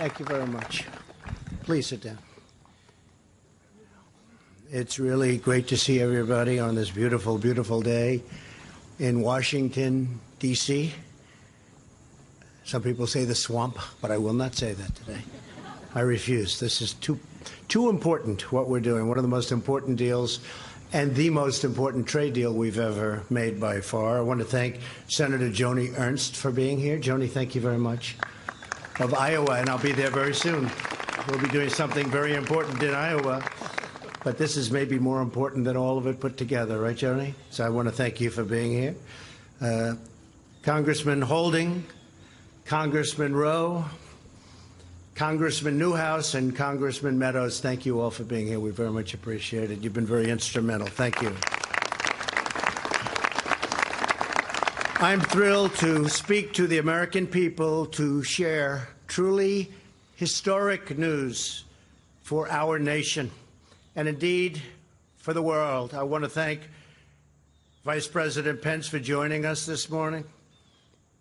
Thank you very much. Please sit down. It's really great to see everybody on this beautiful, beautiful day in Washington, D.C. Some people say the swamp, but I will not say that today. I refuse. This is too important, what we're doing. One of the most important deals and the most important trade deal we've ever made by far. I want to thank Senator Joni Ernst for being here. Joni, thank you very much. Of Iowa, and I'll be there very soon. We'll be doing something very important in Iowa, but this is maybe more important than all of it put together, right, Joni? So I want to thank you for being here. Congressman Holding, Congressman Rowe, Congressman Newhouse, and Congressman Meadows, thank you all for being here. We very much appreciate it. You've been very instrumental. Thank you. I'm thrilled to speak to the American people to share truly historic news for our nation and indeed for the world. I want to thank Vice President Pence for joining us this morning.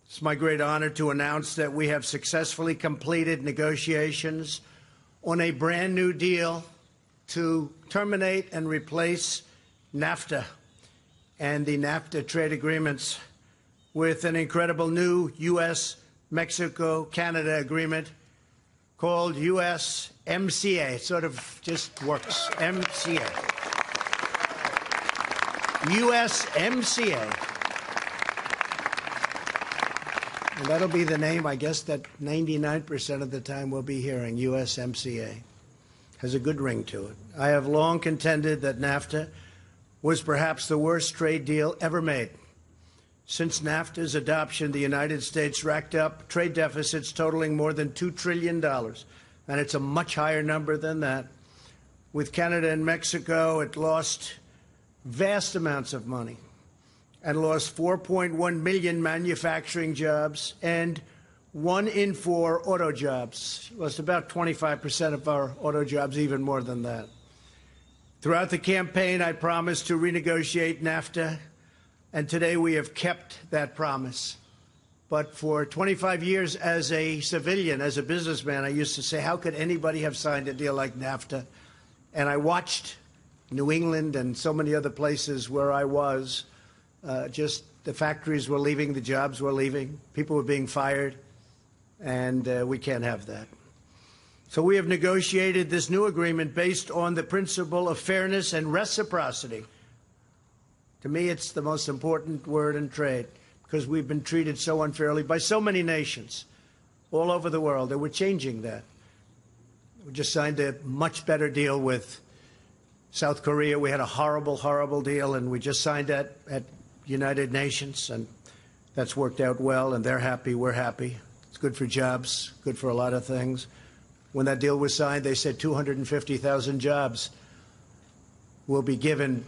It's my great honor to announce that we have successfully completed negotiations on a brand new deal to terminate and replace NAFTA and the NAFTA trade agreements with an incredible new U.S.-Mexico-Canada agreement called USMCA. It sort of just works. MCA. USMCA. And that'll be the name, I guess, that 99% of the time we'll be hearing, USMCA. Has a good ring to it. I have long contended that NAFTA was perhaps the worst trade deal ever made. Since NAFTA's adoption, the United States racked up trade deficits totaling more than $2 trillion, and it's a much higher number than that. With Canada and Mexico, it lost vast amounts of money and lost 4.1 million manufacturing jobs and 1 in 4 auto jobs. It lost about 25% of our auto jobs, even more than that. Throughout the campaign, I promised to renegotiate NAFTA, and today we have kept that promise. But for 25 years as a civilian, as a businessman, I used to say, how could anybody have signed a deal like NAFTA? And I watched New England and so many other places where I was, just the factories were leaving, the jobs were leaving, people were being fired, and we can't have that. So we have negotiated this new agreement based on the principle of fairness and reciprocity. To me, it's the most important word in trade because we've been treated so unfairly by so many nations all over the world, and we're changing that. We just signed a much better deal with South Korea. We had a horrible, horrible deal, and we just signed that at United Nations, and that's worked out well, and they're happy, we're happy. It's good for jobs, good for a lot of things. When that deal was signed, they said 250,000 jobs will be given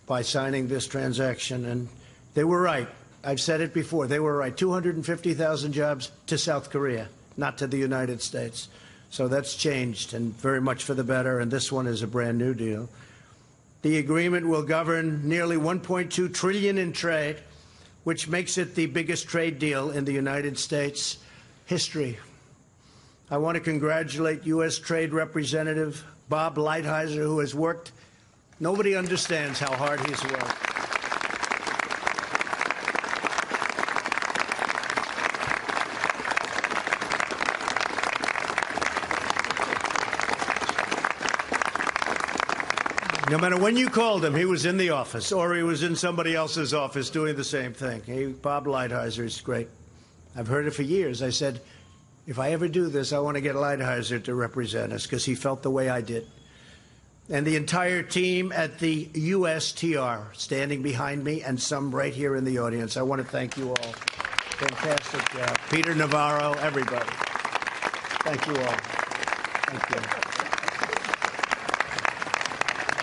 by signing this transaction, and they were right. I've said it before. They were right. 250,000 jobs to South Korea, not to the United States. So that's changed, and very much for the better, and this one is a brand new deal. The agreement will govern nearly $1.2 trillion in trade, which makes it the biggest trade deal in the United States history. I want to congratulate U.S. Trade Representative Bob Lighthizer, who has worked. Nobody understands how hard he's worked. No matter when you called him, he was in the office, or he was in somebody else's office doing the same thing. Bob Lighthizer is great. I've heard it for years. I said, if I ever do this, I want to get Lighthizer to represent us, because he felt the way I did. And the entire team at the USTR standing behind me, and some right here in the audience. I want to thank you all. Fantastic job. Peter Navarro, everybody. Thank you all. Thank you.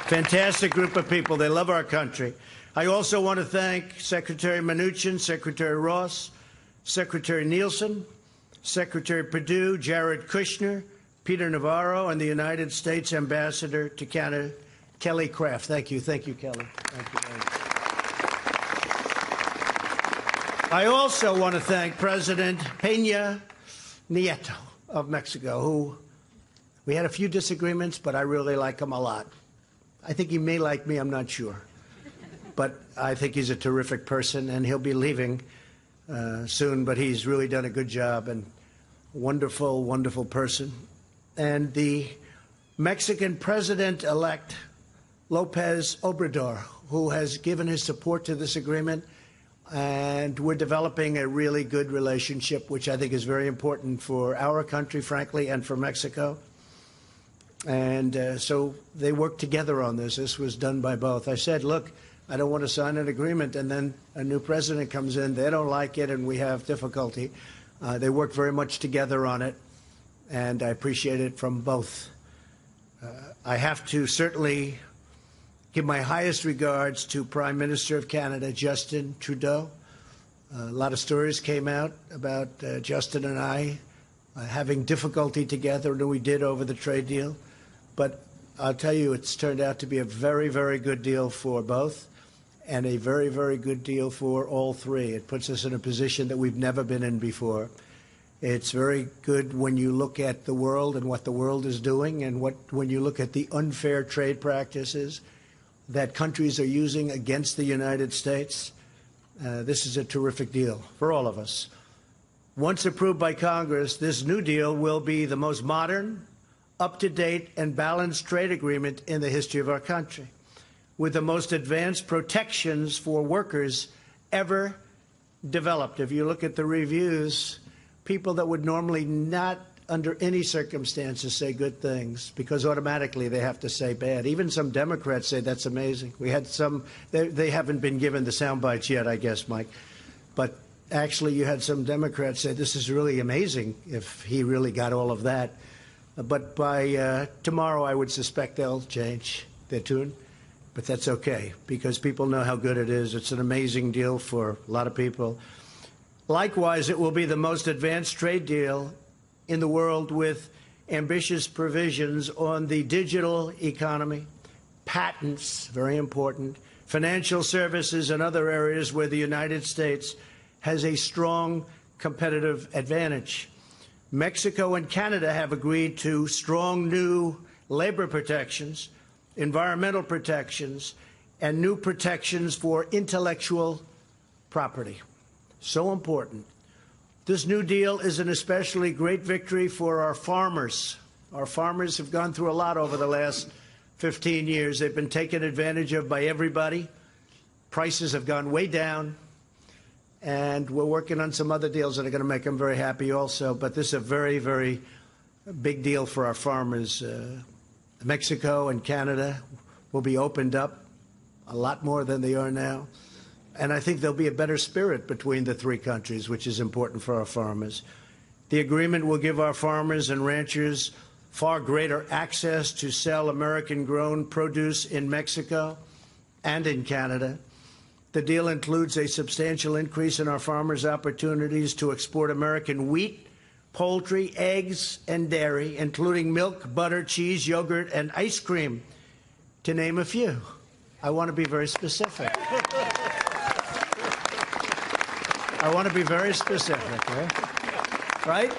Fantastic group of people. They love our country. I also want to thank Secretary Mnuchin, Secretary Ross, Secretary Nielsen, Secretary Perdue, Jared Kushner, Peter Navarro, and the United States Ambassador to Canada, Kelly Craft. Thank you. Thank you, Kelly. Thank you very much. I also want to thank President Peña Nieto of Mexico, who we had a few disagreements, but I really like him a lot. I think he may like me, I'm not sure. But I think he's a terrific person, and he'll be leaving soon, but he's really done a good job and wonderful, wonderful person. And the Mexican president-elect, Lopez Obrador, who has given his support to this agreement, and we're developing a really good relationship, which I think is very important for our country, frankly, and for Mexico. And so they worked together on this. This was done by both. I said, look, I don't want to sign an agreement, and then a new president comes in. They don't like it, and we have difficulty. They worked very much together on it, and I appreciate it from both. I have to certainly give my highest regards to Prime Minister of Canada, Justin Trudeau. A lot of stories came out about Justin and I having difficulty together, and we did over the trade deal. But I'll tell you, it's turned out to be a very, very good deal for both, and a very, very good deal for all three. It puts us in a position that we've never been in before. It's very good when you look at the world and what the world is doing, and when you look at the unfair trade practices that countries are using against the United States. This is a terrific deal for all of us. Once approved by Congress, this new deal will be the most modern, up-to-date, and balanced trade agreement in the history of our country, with the most advanced protections for workers ever developed. If you look at the reviews, people that would normally not, under any circumstances, say good things, because automatically they have to say bad. Even some Democrats say that's amazing. We had some, they haven't been given the sound bites yet, I guess, Mike. But actually, you had some Democrats say this is really amazing if he really got all of that. But by tomorrow, I would suspect they'll change their tune. But that's okay, because people know how good it is. It's an amazing deal for a lot of people. Likewise, it will be the most advanced trade deal in the world, with ambitious provisions on the digital economy, patents, very important, financial services, and other areas where the United States has a strong competitive advantage. Mexico and Canada have agreed to strong new labor protections, environmental protections, and new protections for intellectual property. So important. This new deal is an especially great victory for our farmers. Our farmers have gone through a lot over the last 15 years. They've been taken advantage of by everybody. Prices have gone way down. And we're working on some other deals that are going to make them very happy also. But this is a very, very big deal for our farmers. Mexico and Canada will be opened up a lot more than they are now. And I think there'll be a better spirit between the three countries, which is important for our farmers. The agreement will give our farmers and ranchers far greater access to sell American-grown produce in Mexico and in Canada. The deal includes a substantial increase in our farmers' opportunities to export American wheat, poultry, eggs, and dairy, including milk, butter, cheese, yogurt, and ice cream, to name a few. I want to be very specific. I want to be very specific, right?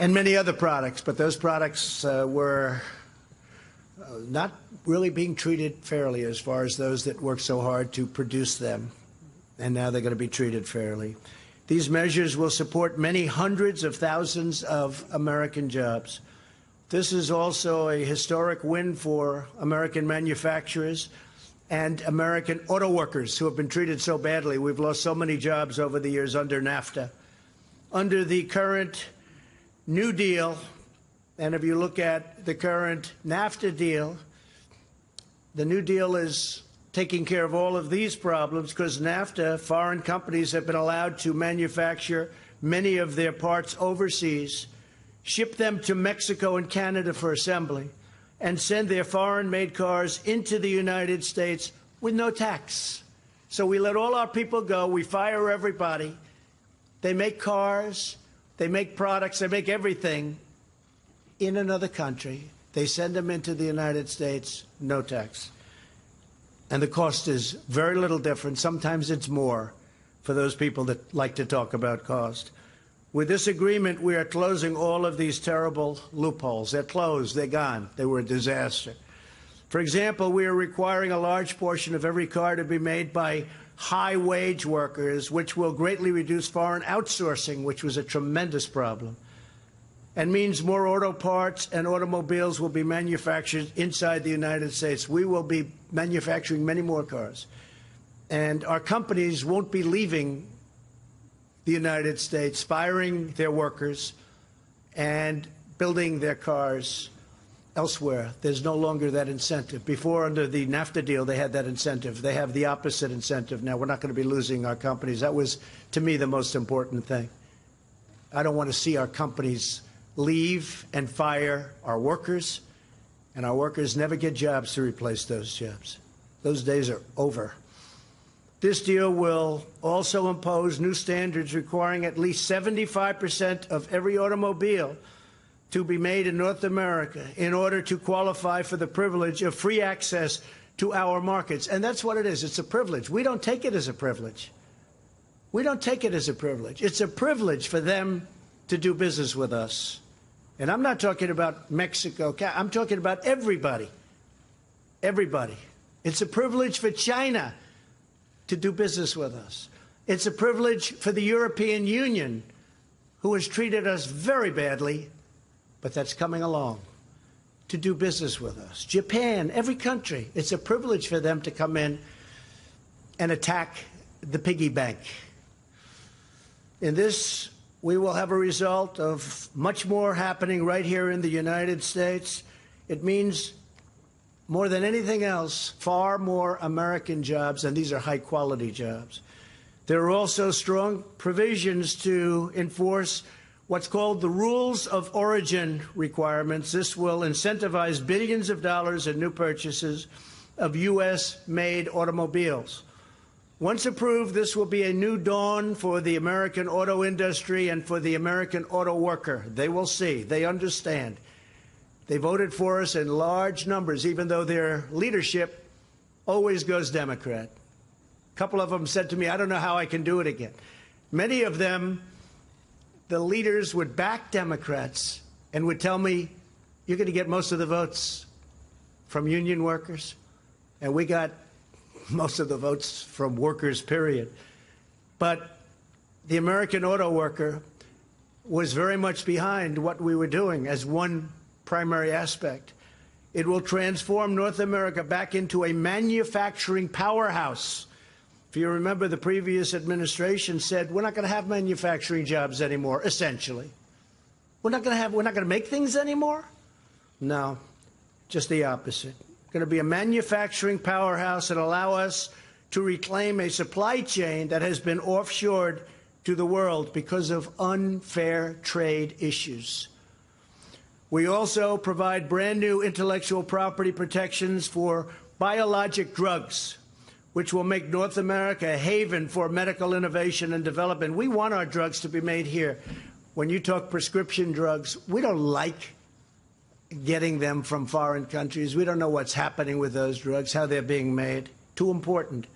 And many other products, but those products were not really being treated fairly as far as those that worked so hard to produce them, and now they're going to be treated fairly. These measures will support many hundreds of thousands of American jobs. This is also a historic win for American manufacturers and American auto workers who have been treated so badly. We've lost so many jobs over the years under NAFTA. Under the current New Deal, and if you look at the current NAFTA deal, the New Deal is taking care of all of these problems because NAFTA, foreign companies have been allowed to manufacture many of their parts overseas, ship them to Mexico and Canada for assembly, and send their foreign-made cars into the United States with no tax. So we let all our people go. We fire everybody. They make cars. They make products. They make everything in another country. They send them into the United States, no tax. And the cost is very little different. Sometimes it's more for those people that like to talk about cost. With this agreement, we are closing all of these terrible loopholes. They're closed. They're gone. They were a disaster. For example, we are requiring a large portion of every car to be made by high-wage workers, which will greatly reduce foreign outsourcing, which was a tremendous problem, and means more auto parts and automobiles will be manufactured inside the United States. We will be manufacturing many more cars. And our companies won't be leaving the United States, firing their workers and building their cars elsewhere. There's no longer that incentive. Before, under the NAFTA deal, they had that incentive. They have the opposite incentive now. We're not going to be losing our companies. That was, to me, the most important thing. I don't want to see our companies leave and fire our workers, and our workers never get jobs to replace those jobs. Those days are over. This deal will also impose new standards requiring at least 75% of every automobile to be made in North America in order to qualify for the privilege of free access to our markets. And that's what it is. It's a privilege. We don't take it as a privilege. We don't take it as a privilege. It's a privilege for them to do business with us. And I'm not talking about Mexico. I'm talking about everybody. Everybody. It's a privilege for China to do business with us. It's a privilege for the European Union, who has treated us very badly, but that's coming along, to do business with us. Japan, every country, it's a privilege for them to come in and attack the piggy bank. In this, we will have a result of much more happening right here in the United States. It means, more than anything else, far more American jobs, and these are high-quality jobs. There are also strong provisions to enforce what's called the rules of origin requirements. This will incentivize billions of dollars in new purchases of U.S.-made automobiles. Once approved, this will be a new dawn for the American auto industry and for the American auto worker. They will see. They understand. They voted for us in large numbers, even though their leadership always goes Democrat. A couple of them said to me, I don't know how I can do it again. Many of them, the leaders would back Democrats and would tell me, you're going to get most of the votes from union workers. And we got most of the votes from workers, period. But the American auto worker was very much behind what we were doing as one primary aspect. It will transform North America back into a manufacturing powerhouse. If you remember, the previous administration said, we're not going to have manufacturing jobs anymore, essentially. We're not going to make things anymore? No, just the opposite. Going to be a manufacturing powerhouse and allow us to reclaim a supply chain that has been offshored to the world because of unfair trade issues. We also provide brand new intellectual property protections for biologic drugs, which will make North America a haven for medical innovation and development. We want our drugs to be made here. When you talk prescription drugs, we don't like getting them from foreign countries. We don't know what's happening with those drugs, how they're being made. Too important.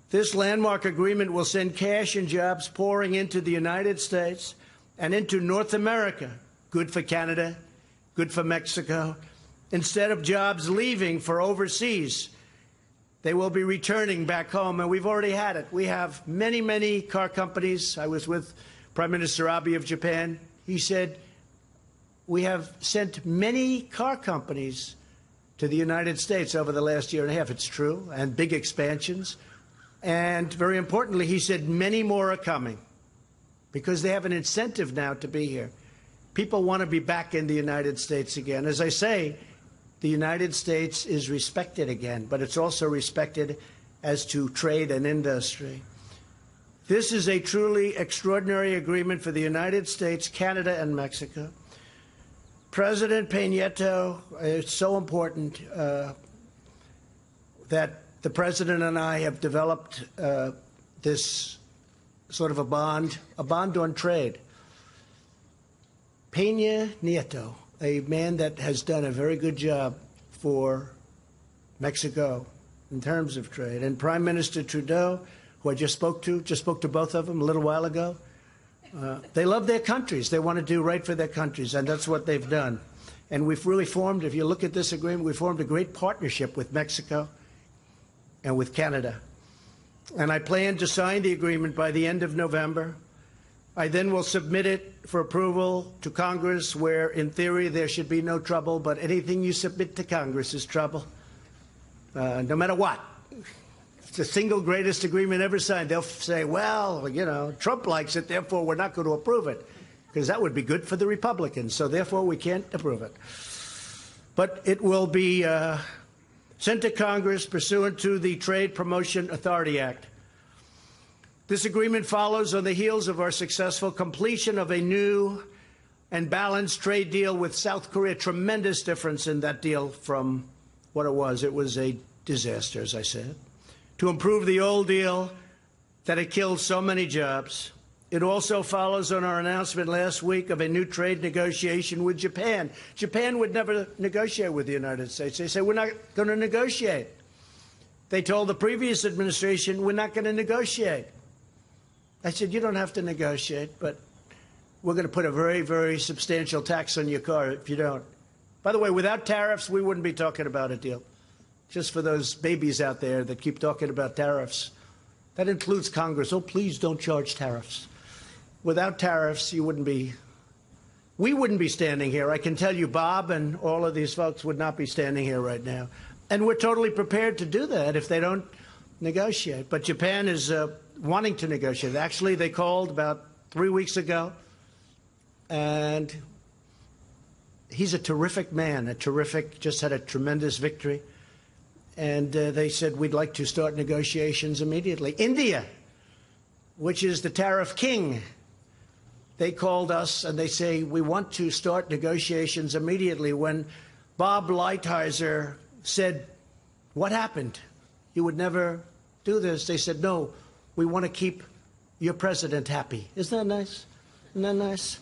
This landmark agreement will send cash and jobs pouring into the United States and into North America. Good for Canada, good for Mexico. Instead of jobs leaving for overseas, they will be returning back home, and we've already had it. We have many, many car companies. I was with Prime Minister Abe of Japan. He said, we have sent many car companies to the United States over the last year and a half. It's true, and big expansions. And very importantly, he said many more are coming because they have an incentive now to be here. People want to be back in the United States again. As I say, the United States is respected again, but it's also respected as to trade and industry. This is a truly extraordinary agreement for the United States, Canada, and Mexico. President Peña Nieto, it's so important that the President and I have developed this sort of a bond on trade. Peña Nieto, a man that has done a very good job for Mexico in terms of trade, and Prime Minister Trudeau, who I just spoke to both of them a little while ago, They love their countries. They want to do right for their countries, and that's what they've done. And we've really formed, if you look at this agreement, we formed a great partnership with Mexico and with Canada. And I plan to sign the agreement by the end of November. I then will submit it for approval to Congress, where, in theory, there should be no trouble, but anything you submit to Congress is trouble, no matter what. It's the single greatest agreement ever signed. They'll say, well, you know, Trump likes it, therefore we're not going to approve it, because that would be good for the Republicans, so therefore we can't approve it. But it will be sent to Congress pursuant to the Trade Promotion Authority Act. This agreement follows on the heels of our successful completion of a new and balanced trade deal with South Korea. Tremendous difference in that deal from what it was. It was a disaster, as I said. To improve the old deal that had killed so many jobs. It also follows on our announcement last week of a new trade negotiation with Japan. Japan would never negotiate with the United States. They say, we're not going to negotiate. They told the previous administration, we're not going to negotiate. I said, you don't have to negotiate, but we're going to put a very, very substantial tax on your car if you don't. By the way, without tariffs, we wouldn't be talking about a deal. Just for those babies out there that keep talking about tariffs. That includes Congress. Oh, please don't charge tariffs. Without tariffs, we wouldn't be standing here. I can tell you Bob and all of these folks would not be standing here right now. And we're totally prepared to do that if they don't negotiate. But Japan is wanting to negotiate. Actually, they called about 3 weeks ago, and he's a terrific man, just had a tremendous victory. And they said, we'd like to start negotiations immediately. India, which is the tariff king, they called us and they say, we want to start negotiations immediately. When Bob Lighthizer said, what happened? You would never do this. They said, no, we want to keep your president happy. Isn't that nice? Isn't that nice?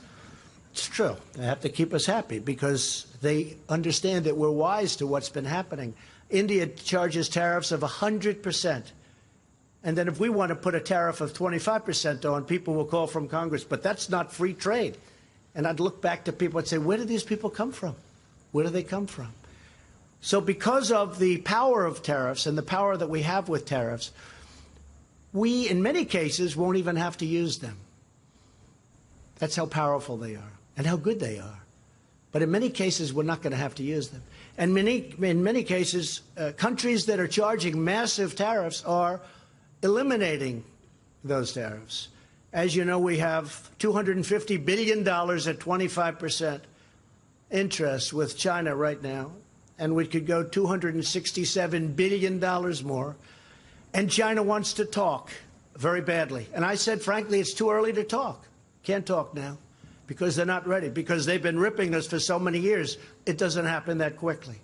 It's true. They have to keep us happy because they understand that we're wise to what's been happening. India charges tariffs of 100%. And then if we want to put a tariff of 25% on, people will call from Congress. But that's not free trade. And I'd look back to people and say, where do these people come from? Where do they come from? So because of the power of tariffs and the power that we have with tariffs, we, in many cases, won't even have to use them. That's how powerful they are and how good they are. But in many cases, we're not going to have to use them. And in many cases, countries that are charging massive tariffs are eliminating those tariffs. As you know, we have $250 billion at 25% interest with China right now, and we could go $267 billion more. And China wants to talk very badly. And I said, frankly, it's too early to talk. Can't talk now because they're not ready, because they've been ripping us for so many years. It doesn't happen that quickly.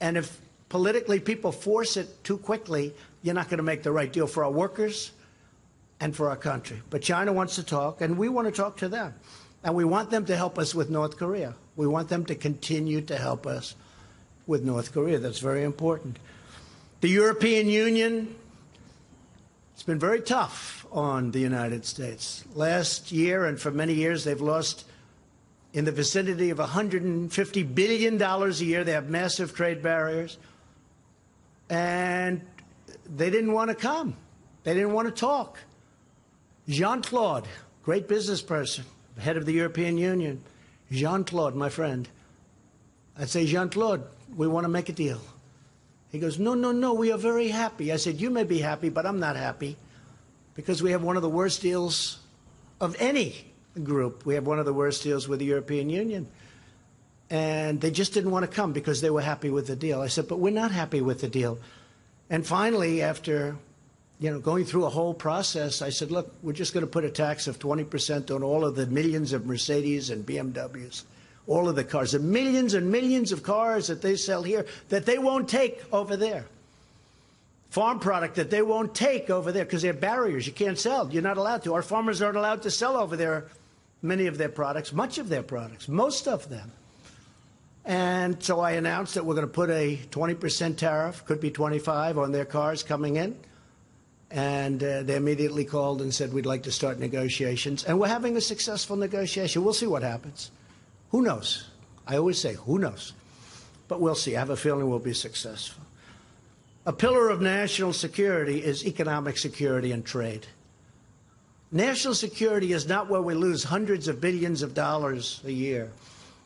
And if politically people force it too quickly, you're not going to make the right deal for our workers and for our country. But China wants to talk, and we want to talk to them. And we want them to help us with North Korea. We want them to continue to help us with North Korea. That's very important. The European Union, it's been very tough on the United States. Last year and for many years, they've lost in the vicinity of $150 billion a year. They have massive trade barriers. And they didn't want to come. They didn't want to talk. Jean-Claude, great business person, head of the European Union. Jean-Claude, my friend. I'd say, Jean-Claude, we want to make a deal. He goes, no, no, no, we are very happy. I said, you may be happy, but I'm not happy because we have one of the worst deals of any group. We have one of the worst deals with the European Union. And they just didn't want to come because they were happy with the deal. I said, but we're not happy with the deal. And finally, after going through a whole process, I said, look, we're just going to put a tax of 20% on all of the millions of Mercedes and BMWs, all of the cars, the millions and millions of cars that they sell here that they won't take over there. Farm product that they won't take over there because there are barriers. You can't sell. You're not allowed to. Our farmers aren't allowed to sell over there many of their products, much of their products, most of them. And so I announced that we're going to put a 20% tariff, could be 25, on their cars coming in. And they immediately called and said, we'd like to start negotiations. And we're having a successful negotiation. We'll see what happens. Who knows? I always say, who knows? But we'll see. I have a feeling we'll be successful. A pillar of national security is economic security and trade. National security is not where we lose hundreds of billions of dollars a year.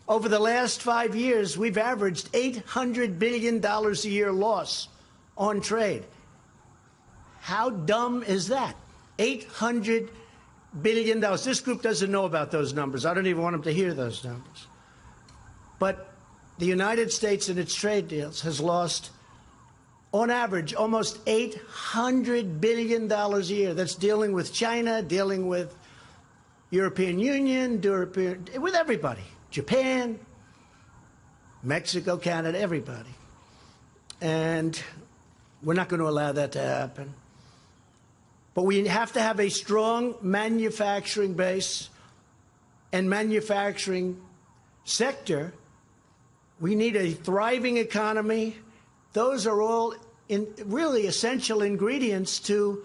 Over the last 5 years, we've averaged $800 billion a year loss on trade. How dumb is that? $800 billion. This group doesn't know about those numbers. I don't even want them to hear those numbers. But the United States in its trade deals has lost, on average, almost $800 billion a year. That's dealing with China, dealing with European Union, with everybody. Japan, Mexico, Canada, everybody. And we're not going to allow that to happen. But we have to have a strong manufacturing base and manufacturing sector. We need a thriving economy. Those are all really essential ingredients to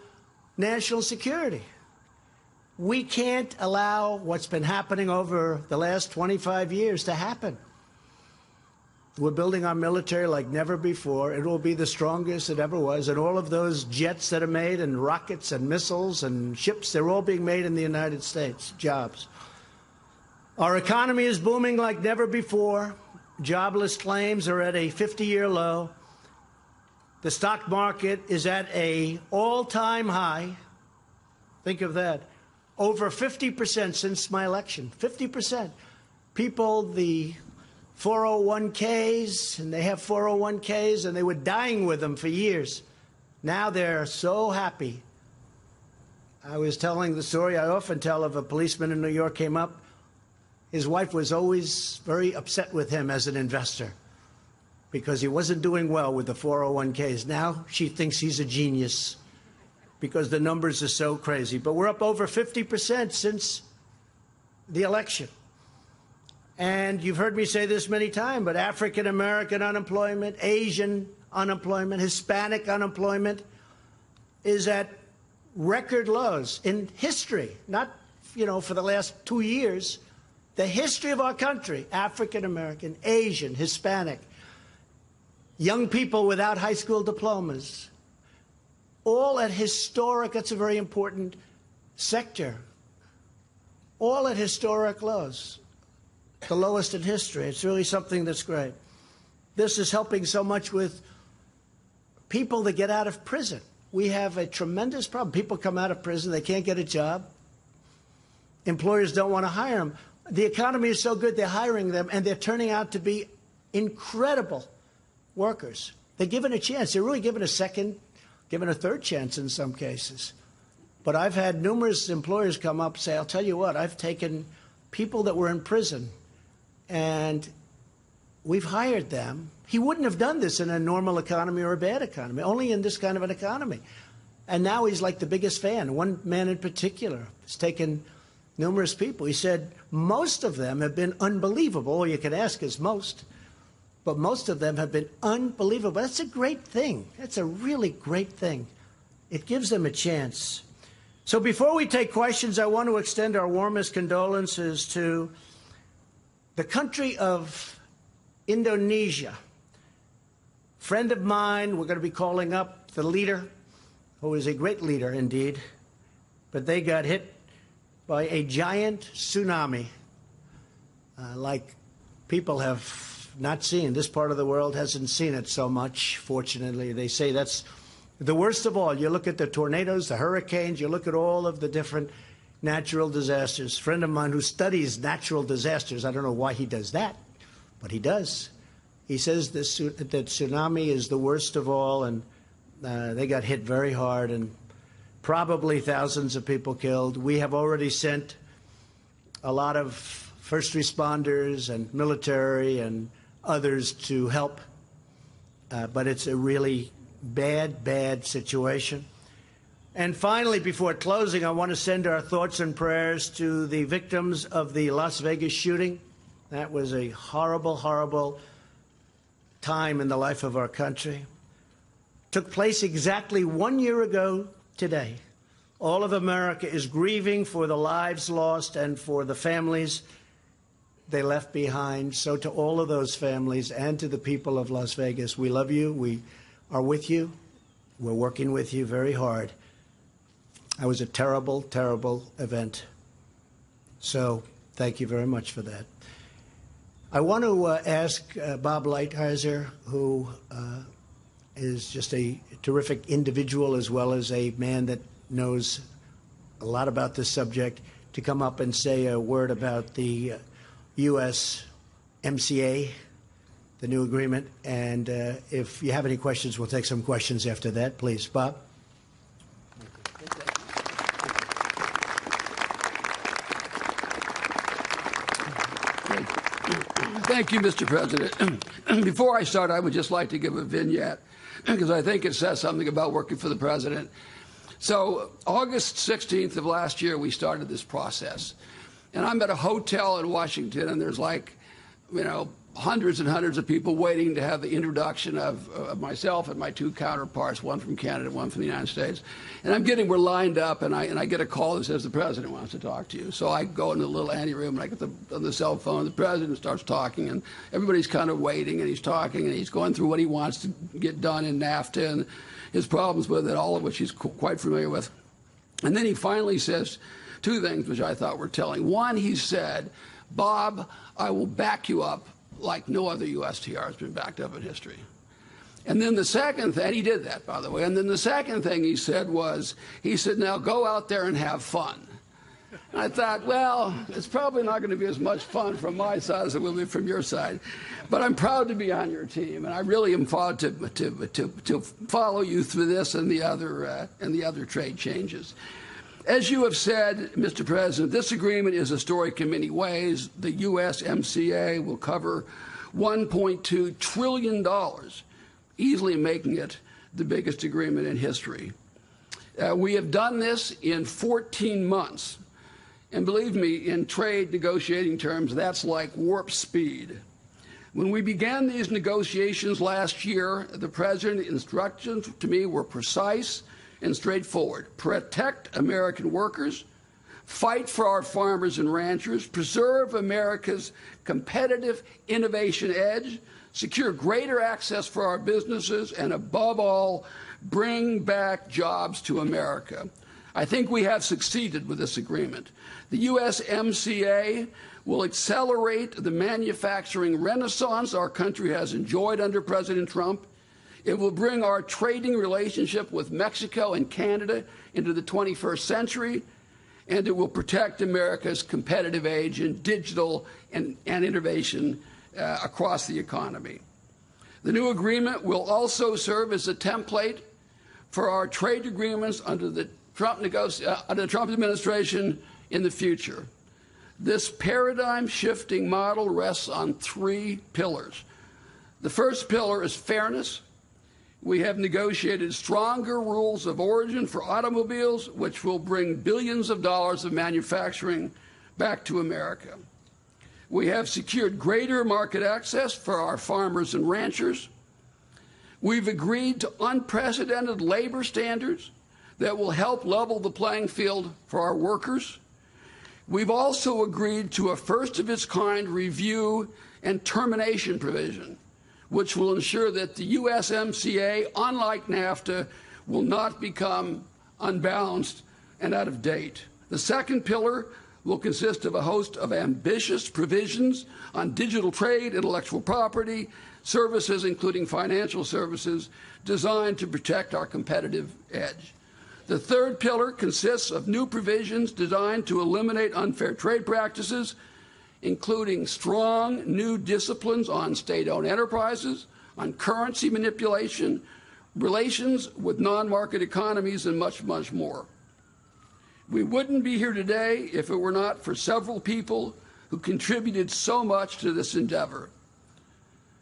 national security. We can't allow what's been happening over the last 25 years to happen. We're building our military like never before. It will be the strongest it ever was. And all of those jets that are made and rockets and missiles and ships, they're all being made in the United States, jobs. Our economy is booming like never before. Jobless claims are at a 50-year low. The stock market is at an all-time high. Think of that. Over 50% since my election. 50%. People, the 401ks, and they have 401ks, and they were dying with them for years. Now they're so happy. I was telling the story I often tell of a policeman in New York came up. His wife was always very upset with him as an investor because he wasn't doing well with the 401ks. Now she thinks he's a genius because the numbers are so crazy. But we're up over 50% since the election. And you've heard me say this many times, but African-American unemployment, Asian unemployment, Hispanic unemployment is at record lows in history, not, for the last 2 years. The history of our country, African-American, Asian, Hispanic, young people without high school diplomas, all at historic, that's a very important sector, all at historic lows. The lowest in history. It's really something that's great. This is helping so much with people that get out of prison. We have a tremendous problem. People come out of prison, they can't get a job. Employers don't want to hire them. The economy is so good, they're hiring them, and they're turning out to be incredible workers. They're given a chance. They're really given a second, given a third chance in some cases. But I've had numerous employers come up and say, I'll tell you what, I've taken people that were in prison, and we've hired them. He wouldn't have done this in a normal economy or a bad economy, only in this kind of an economy. And now he's like the biggest fan. One man in particular has taken numerous people. He said most of them have been unbelievable. All you can ask is most. But most of them have been unbelievable. That's a great thing. That's a really great thing. It gives them a chance. So before we take questions, I want to extend our warmest condolences to the country of Indonesia. Friend of mine, we're going to be calling up the leader, who is a great leader indeed, but they got hit by a giant tsunami like people have not seen. This part of the world hasn't seen it so much, fortunately. They say that's the worst of all. You look at the tornadoes, the hurricanes, you look at all of the different natural disasters. A friend of mine who studies natural disasters, I don't know why he does that, but he does. He says that tsunami is the worst of all, and they got hit very hard, and probably thousands of people killed. We have already sent a lot of first responders and military and others to help, but it's a really bad, bad situation. And finally, before closing, I want to send our thoughts and prayers to the victims of the Las Vegas shooting. That was a horrible, horrible time in the life of our country. Took place exactly 1 year ago today. All of America is grieving for the lives lost and for the families they left behind. So to all of those families and to the people of Las Vegas, we love you. We are with you. We're working with you very hard. That was a terrible, terrible event. So thank you very much for that. I want to ask Bob Lighthizer, who is just a terrific individual as well as a man that knows a lot about this subject, to come up and say a word about the USMCA, the new agreement. And if you have any questions, we'll take some questions after that. Please, Bob. Thank you, Mr. President. Before I start, I would just like to give a vignette, because I think it says something about working for the President. So August 16th of last year, we started this process. And I'm at a hotel in Washington, and there's like, hundreds and hundreds of people waiting to have the introduction of myself and my two counterparts, one from Canada, one from the United States. And we're lined up, and I get a call that says the President wants to talk to you. So I go in the little anteroom, and I get on the cell phone. The President starts talking, and everybody's kind of waiting, and he's talking, and he's going through what he wants to get done in NAFTA and his problems with it, all of which he's quite familiar with. And then he finally says two things which I thought were telling. One, he said, "Bob, I will back you up like no other USTR has been backed up in history." And then the second thing, he did that, by the way, and then the second thing he said was, "Now go out there and have fun." And I thought, well, it's probably not going to be as much fun from my side as it will be from your side. But I'm proud to be on your team, and I really am proud to follow you through this and the other trade changes. As you have said, Mr. President, this agreement is historic in many ways. The USMCA will cover $1.2 trillion, easily making it the biggest agreement in history. We have done this in 14 months. And believe me, in trade negotiating terms, that's like warp speed. When we began these negotiations last year, the President's instructions to me were precise and straightforward. Protect American workers, fight for our farmers and ranchers, preserve America's competitive innovation edge, secure greater access for our businesses, and above all, bring back jobs to America. I think we have succeeded with this agreement. The USMCA will accelerate the manufacturing renaissance our country has enjoyed under President Trump. It will bring our trading relationship with Mexico and Canada into the 21st century, and it will protect America's competitive edge in digital and innovation across the economy. The new agreement will also serve as a template for our trade agreements under the Trump administration in the future. This paradigm-shifting model rests on three pillars. The first pillar is fairness. We have negotiated stronger rules of origin for automobiles, which will bring billions of dollars of manufacturing back to America. We have secured greater market access for our farmers and ranchers. We've agreed to unprecedented labor standards that will help level the playing field for our workers. We've also agreed to a first-of-its-kind review and termination provision, which will ensure that the USMCA, unlike NAFTA, will not become unbalanced and out of date. The second pillar will consist of a host of ambitious provisions on digital trade, intellectual property, services, including financial services, designed to protect our competitive edge. The third pillar consists of new provisions designed to eliminate unfair trade practices, including strong new disciplines on state-owned enterprises, on currency manipulation, relations with non-market economies, and much, much more. We wouldn't be here today if it were not for several people who contributed so much to this endeavor.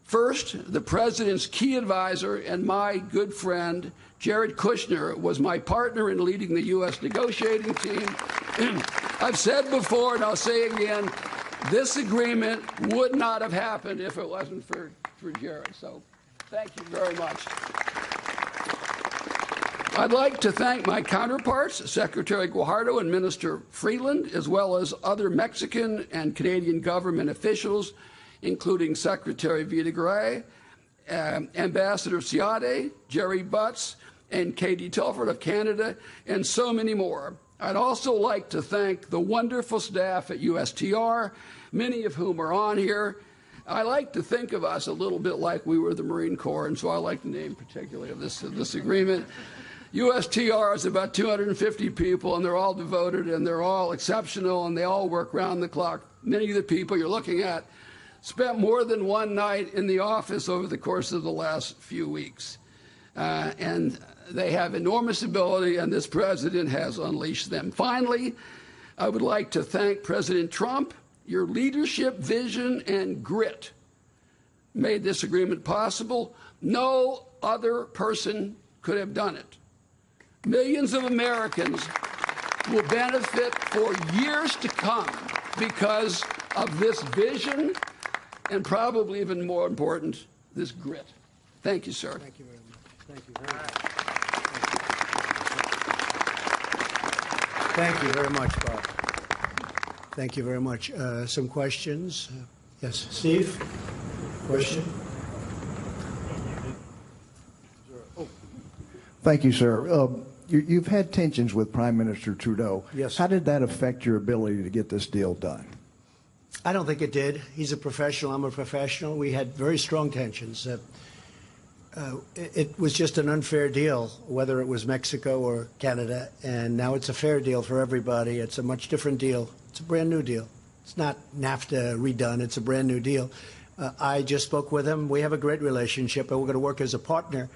First, the President's key advisor and my good friend, Jared Kushner, was my partner in leading the U.S. negotiating team. I've said before, and I'll say again, this agreement would not have happened if it wasn't for Jared. So thank you very much. I'd like to thank my counterparts, Secretary Guajardo and Minister Freeland, as well as other Mexican and Canadian government officials, including Secretary Vidagrey, Ambassador Seade, Jerry Butts, and Katie Telford of Canada, and so many more. I'd also like to thank the wonderful staff at USTR, many of whom are on here. I like to think of us a little bit like we were the Marine Corps, and so I like the name particularly of this agreement. USTR is about 250 people, and they're all devoted, and they're all exceptional, and they all work round the clock. Many of the people you're looking at spent more than one night in the office over the course of the last few weeks. And they have enormous ability, and this president has unleashed them. Finally, I would like to thank President Trump. Your leadership, vision, and grit made this agreement possible. No other person could have done it. Millions of Americans will benefit for years to come because of this vision and probably even more important, this grit. Thank you, sir. Thank you very much. Thank you very much. Thank you very much, Bob. Thank you very much. Some questions? Yes, Steve? Question? Thank you, sir. You've had tensions with Prime Minister Trudeau. Yes. How did that affect your ability to get this deal done? I don't think it did. He's a professional. I'm a professional. We had very strong tensions. It was just an unfair deal, whether it was Mexico or Canada, and now it's a fair deal for everybody. It's a much different deal. It's a brand new deal. It's not NAFTA redone. It's a brand new deal. I just spoke with him. We have a great relationship, and we're going to work as a partner.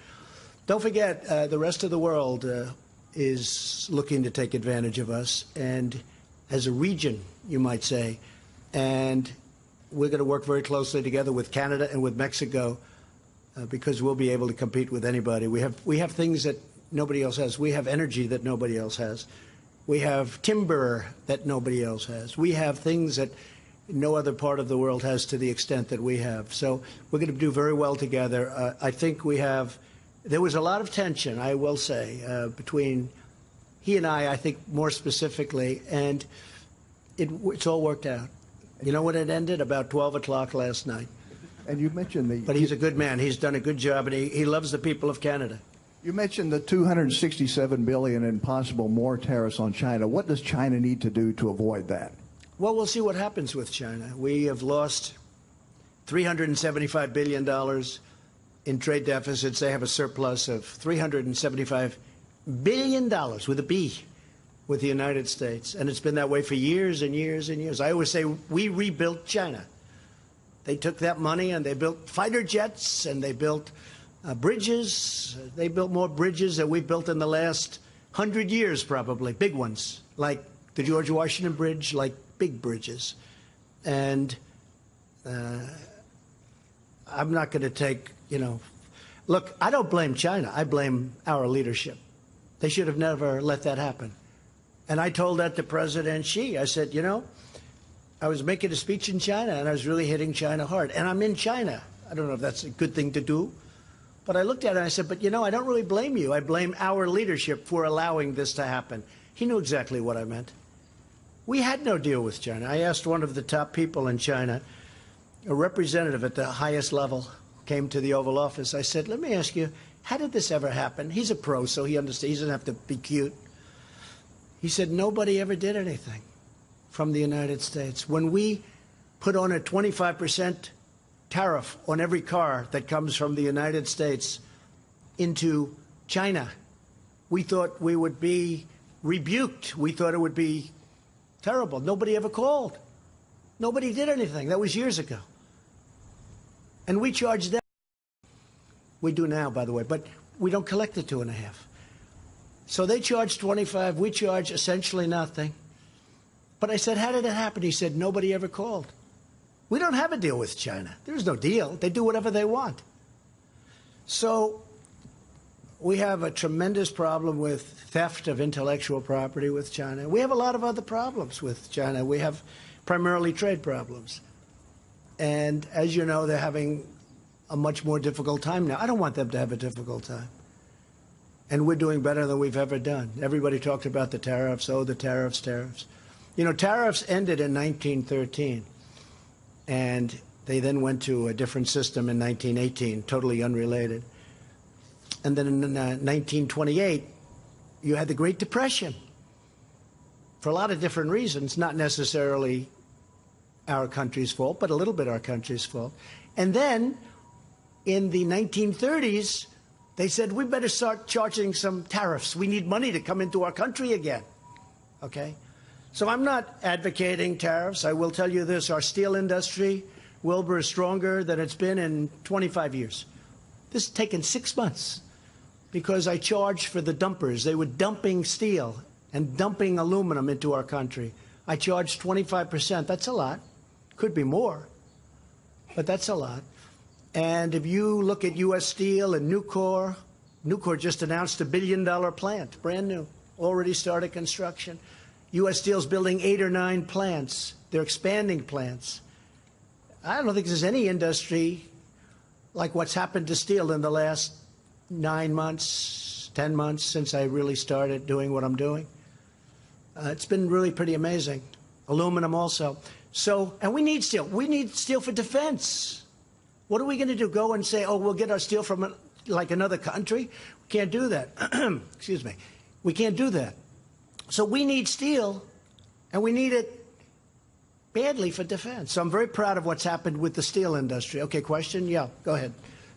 Don't forget, the rest of the world is looking to take advantage of us, and as a region, you might say, and we're going to work very closely together with Canada and with Mexico because we'll be able to compete with anybody. We have things that nobody else has. We have energy that nobody else has. We have timber that nobody else has. We have things that no other part of the world has to the extent that we have. So we're going to do very well together. I think we have. There was a lot of tension, I will say, between he and I think more specifically, and it's all worked out. You know when it ended? About 12 o'clock last night. And you mentioned But he's a good man. He's done a good job, and he loves the people of Canada. You mentioned the $267 billion and possible more tariffs on China. What does China need to do to avoid that? Well, we'll see what happens with China. We have lost $375 billion in trade deficits. They have a surplus of $375 billion with a B with the United States. And it's been that way for years and years and years. I always say we rebuilt China. They took that money and they built fighter jets and they built bridges. They built more bridges than we built in the last 100 years, probably, big ones, like the George Washington Bridge, like big bridges. And I'm not going to take, look, I don't blame China. I blame our leadership. They should have never let that happen. And I told that to President Xi. I said, I was making a speech in China, and I was really hitting China hard. And I'm in China. I don't know if that's a good thing to do. But I looked at it and I said, but, I don't really blame you. I blame our leadership for allowing this to happen. He knew exactly what I meant. We had no deal with China. I asked one of the top people in China, a representative at the highest level, came to the Oval Office. I said, let me ask you, how did this ever happen? He's a pro, so he understands. He doesn't have to be cute. He said, nobody ever did anything from the United States. When we put on a 25% tariff on every car that comes from the United States into China, we thought we would be rebuked. We thought it would be terrible. Nobody ever called. Nobody did anything. That was years ago. And we charged them. We do now, by the way, but we don't collect the 2.5. So they charge 25. We charge essentially nothing. But I said, how did it happen? He said, nobody ever called. We don't have a deal with China. There's no deal. They do whatever they want. So we have a tremendous problem with theft of intellectual property with China. We have a lot of other problems with China. We have primarily trade problems. And as you know, they're having a much more difficult time now. I don't want them to have a difficult time. and we're doing better than we've ever done. Everybody talked about the tariffs. Oh, the tariffs, tariffs. You know, tariffs ended in 1913, and they then went to a different system in 1918, totally unrelated. And then in 1928, you had the Great Depression for a lot of different reasons, not necessarily our country's fault, but a little bit our country's fault. And then in the 1930s, they said, we better start charging some tariffs. We need money to come into our country again. Okay? So I'm not advocating tariffs. I will tell you this, our steel industry, Wilbur, is stronger than it's been in 25 years. This has taken 6 months because I charged for the dumpers. They were dumping steel and dumping aluminum into our country. I charged 25%. That's a lot. Could be more, but that's a lot. And if you look at U.S. Steel and Nucor just announced $1 billion plant, brand new, already started construction. U.S. Steel's building 8 or 9 plants. They're expanding plants. I don't think there's any industry like what's happened to steel in the last 9 months, 10 months since I really started doing what I'm doing. It's been really pretty amazing. Aluminum also. So, and we need steel. We need steel for defense. What are we going to do? Go and say, oh, we'll get our steel from like another country? We can't do that. Excuse me. We can't do that. So we need steel, and we need it badly for defense. So I'm very proud of what's happened with the steel industry. Okay, question? Yeah, go ahead.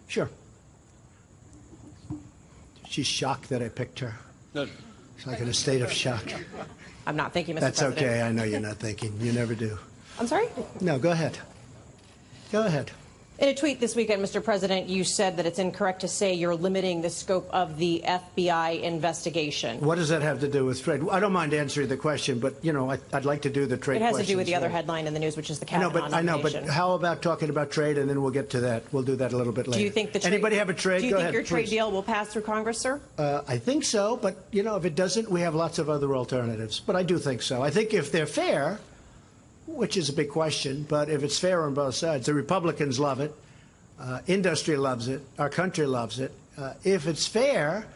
Sure. She's shocked that I picked her. No. She's like in a state of shock. I'm not thinking, Mr. That's President. okay. I know you're not thinking. You never do. I'm sorry? No, go ahead. Go ahead. In a tweet this weekend, Mr. President, you said that it's incorrect to say you're limiting the scope of the FBI investigation. What does that have to do with trade? I don't mind answering the question, but, you know, I'd like to do the trade It has to questions, do with the other right? headline in the news, which is the I know, Kavanaugh but nomination. how about talking about trade, and then we'll get to that. We'll do that a little bit later. Do you think the trade, Anybody have a trade? Do you Go think ahead, your trade please. deal will pass through Congress, sir? I think so, but, you know, if it doesn't, we have lots of other alternatives. But I do think so. I think if they're fair, which is a big question, but if it's fair on both sides, the Republicans love it. Industry loves it. Our country loves it. If it's fair,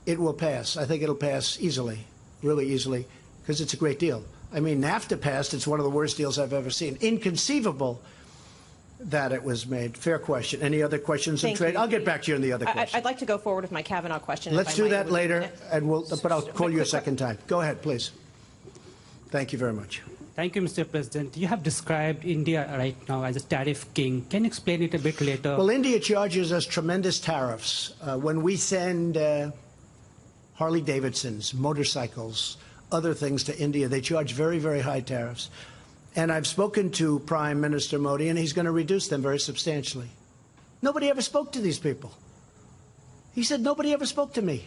it will pass. I think it'll pass easily, really easily, because it's a great deal. I mean, NAFTA passed. It's one of the worst deals I've ever seen. Inconceivable that it was made. Fair question. Any other questions on Thank trade? you. I'll get back to you on the other question. I'd like to go forward with my Kavanaugh question. Let's if I do might. that later, and but I'll call you a quick- second time. Go ahead, please. Thank you very much. Thank you, Mr. President. You have described India right now as a tariff king. Can you explain it a bit later? Well, India charges us tremendous tariffs. When we send Harley Davidsons, motorcycles, other things to India, they charge very, very high tariffs. And I've spoken to Prime Minister Modi, and he's going to reduce them very substantially. Nobody ever spoke to these people. He said, nobody ever spoke to me.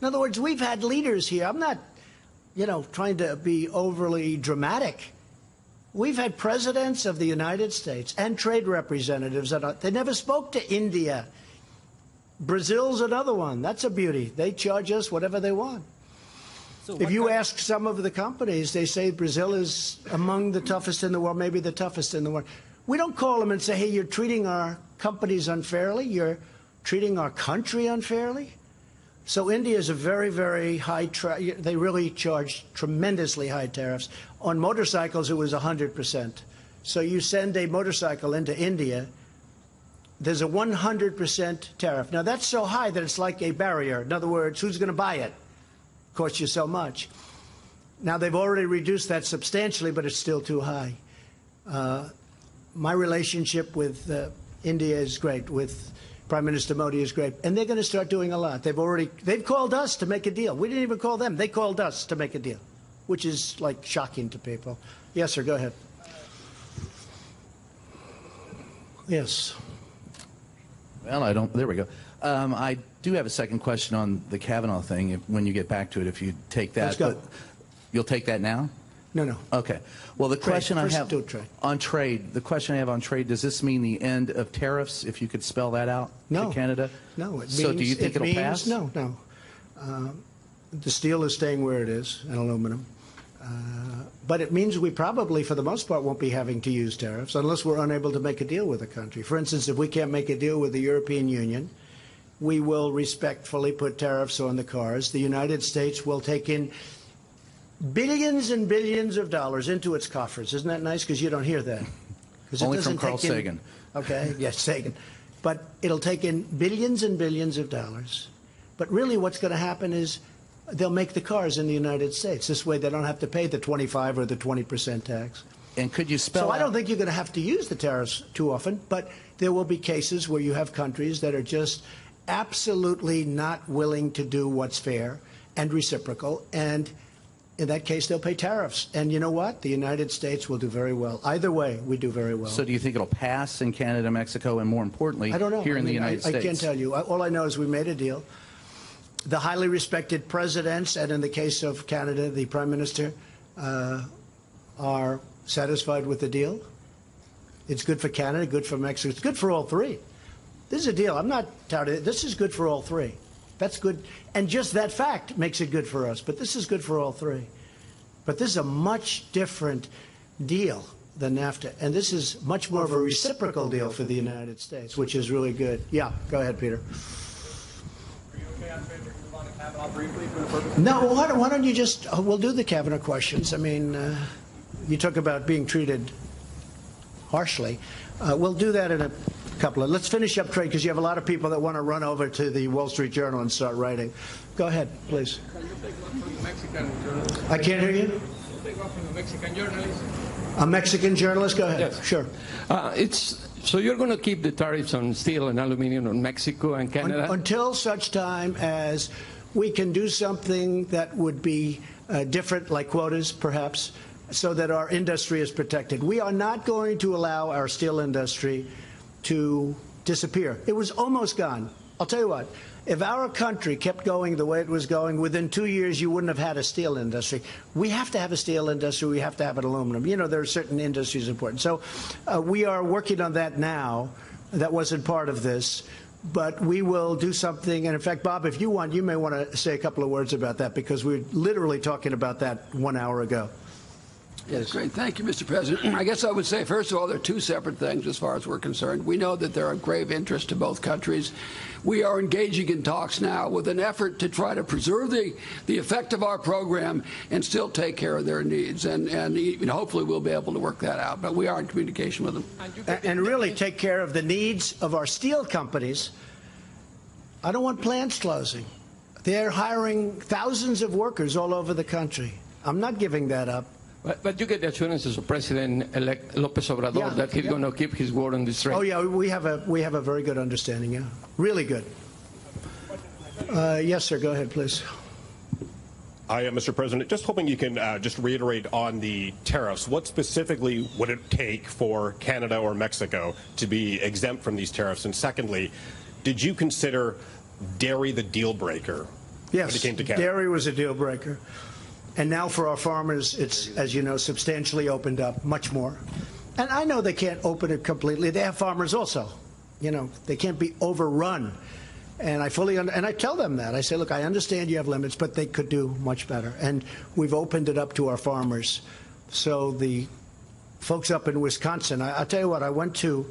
In other words, we've had leaders here. I'm not, you know, trying to be overly dramatic. We've had presidents of the United States and trade representatives that they never spoke to India. Brazil's another one. That's a beauty. They charge us whatever they want. So If you ask some of the companies, they say Brazil is among the toughest in the world, maybe the toughest in the world. We don't call them and say, hey, you're treating our companies unfairly. You're treating our country unfairly. So India is a very, very high, they really charge tremendously high tariffs. On motorcycles, it was 100%. So you send a motorcycle into India, there's a 100% tariff. Now, that's so high that it's like a barrier. In other words, who's going to buy it? Costs you so much. Now, they've already reduced that substantially, but it's still too high. My relationship with India is great, with Prime Minister Modi is great, and they're going to start doing a lot. They've called us to make a deal. We didn't even call them. They called us to make a deal, which is like shocking to people. Yes, sir, go ahead. Yes. Well, I don't. There we go. I do have a second question on the Kavanaugh thing. When you get back to it, if you take that, Let's go. But you'll take that now. No. Okay. Well, the question I First have do trade. on trade. The question I have on trade. Does this mean the end of tariffs? If you could spell that out No. to Canada. No. It means, So do you think it'll pass? No. The steel is staying where it is, and aluminum. But it means we probably, for the most part, won't be having to use tariffs unless we're unable to make a deal with a country. For instance, if we can't make a deal with the European Union, we will respectfully put tariffs on the cars. The United States will take in billions and billions of dollars into its coffers. Isn't that nice? Because you don't hear that. Only from Carl Sagan. Okay, yes, Sagan. But it'll take in billions and billions of dollars. But really what's going to happen is they'll make the cars in the United States. This way they don't have to pay the 25 or the 20% tax. And could you spell So I don't think you're going to have to use the tariffs too often, but there will be cases where you have countries that are just absolutely not willing to do what's fair and reciprocal, and in that case, they'll pay tariffs. And you know what? The United States will do very well. Either way, we do very well. So do you think it'll pass in Canada, Mexico, and more importantly, I don't know. here in the United States? I can't tell you. All I know is we made a deal. The highly respected presidents, and in the case of Canada, the Prime Minister, are satisfied with the deal. It's good for Canada, good for Mexico. It's good for all three. This is a deal. I'm not touting it. This is good for all three. That's good. And just that fact makes it good for us. But this is good for all three. But this is a much different deal than NAFTA. And this is much more of a reciprocal deal for the United States, which is really good. Yeah, go ahead, Peter. No, well, why don't you just, we'll do the Kavanaugh questions. I mean, you talk about being treated harshly. We'll do that in a couple of, let's finish up trade because you have a lot of people that want to run over to the Wall Street Journal and start writing. Go ahead, please. Can you take one from the Mexican journalist? I can't hear you. Take one from the Mexican journalist. A Mexican journalist? Go ahead. Yes. Sure. So you're going to keep the tariffs on steel and aluminum on Mexico and Canada? Until such time as we can do something that would be different, like quotas, perhaps, so that our industry is protected. We are not going to allow our steel industry to disappear. It was almost gone. I'll tell you what, if our country kept going the way it was going, within 2 years you wouldn't have had a steel industry. We have to have a steel industry. We have to have an aluminum. You know, there are certain industries important. So we are working on that now. That wasn't part of this. But we will do something. And in fact, Bob, if you want, you may want to say a couple of words about that because we were literally talking about that 1 hour ago. Yes, great. Thank you, Mr. President. I guess I would say, first of all, there are two separate things as far as we're concerned. We know that there are grave interests to both countries. We are engaging in talks now with an effort to try to preserve the effect of our program and still take care of their needs. And hopefully we'll be able to work that out. But we are in communication with them. And really take care of the needs of our steel companies. I don't want plants closing. They're hiring thousands of workers all over the country. I'm not giving that up. But you get the assurances of President-elect López Obrador that he's going to keep his word on this trade. Oh yeah, we have a very good understanding. Yeah, really good. Yes, sir. Go ahead, please. I am Mr. President. Just hoping you can just reiterate on the tariffs. What specifically would it take for Canada or Mexico to be exempt from these tariffs? And secondly, did you consider dairy the deal breaker? Yes, when it came to Canada? Dairy was a deal breaker. And now for our farmers, it's, as you know, substantially opened up, much more. And I know they can't open it completely. They have farmers also. You know, they can't be overrun. And I fully and I tell them that. I say, look, I understand you have limits, but they could do much better. And we've opened it up to our farmers. So the folks up in Wisconsin, I'll tell you what, I went to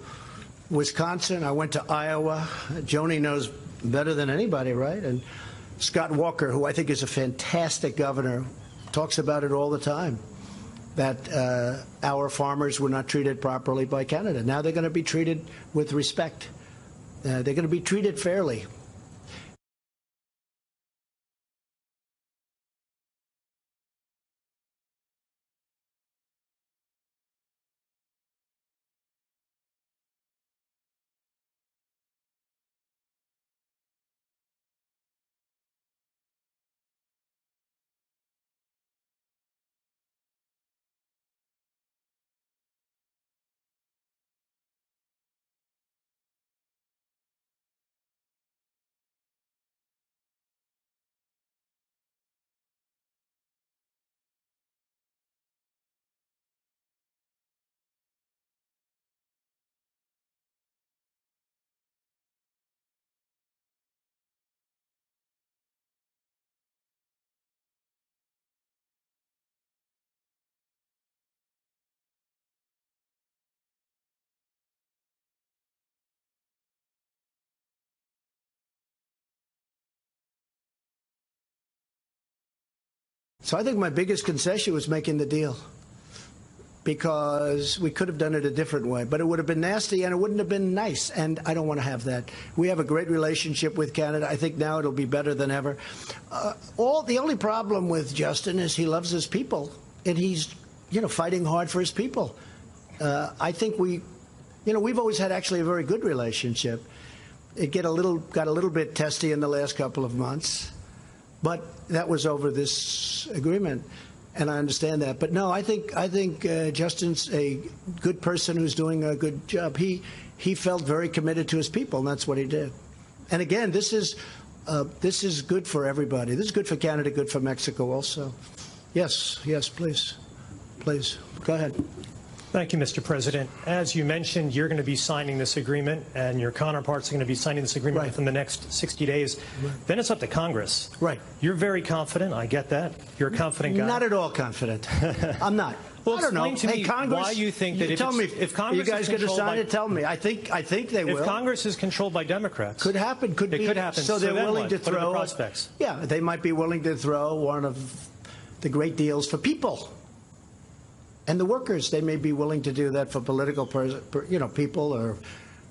Wisconsin, I went to Iowa. Joni knows better than anybody, right? And Scott Walker, who I think is a fantastic governor, talks about it all the time, that our farmers were not treated properly by Canada. Now they're going to be treated with respect. They're going to be treated fairly. So I think my biggest concession was making the deal, because we could have done it a different way, but it would have been nasty and it wouldn't have been nice, and I don't want to have that. We have a great relationship with Canada. I think now it'll be better than ever. The only problem with Justin is he loves his people, and he's, fighting hard for his people. I think we've always had actually a very good relationship. It got a little bit testy in the last couple of months, but that was over this agreement. And I understand that, but no, I think Justin's a good person who's doing a good job. He felt very committed to his people, and that's what he did. And again, this is good for everybody. This is good for Canada, good for Mexico also. Yes, please, go ahead. Thank you, Mr. President. As you mentioned, you're going to be signing this agreement, and your counterparts are going to be signing this agreement within the next 60 days. Right. Then it's up to Congress. Right. You're very confident. I get that. You're a confident guy. Not at all confident. I'm not. Well, I don't know. explain to me Congress, why you think that if Congress you guys is going to sign by, it, tell me. I think they will. If Congress is controlled by Democrats, could happen. Could happen. So they're willing to throw. What are the prospects? Yeah, they might be willing to throw one of the great deals for people. And the workers, they may be willing to do that for political, people or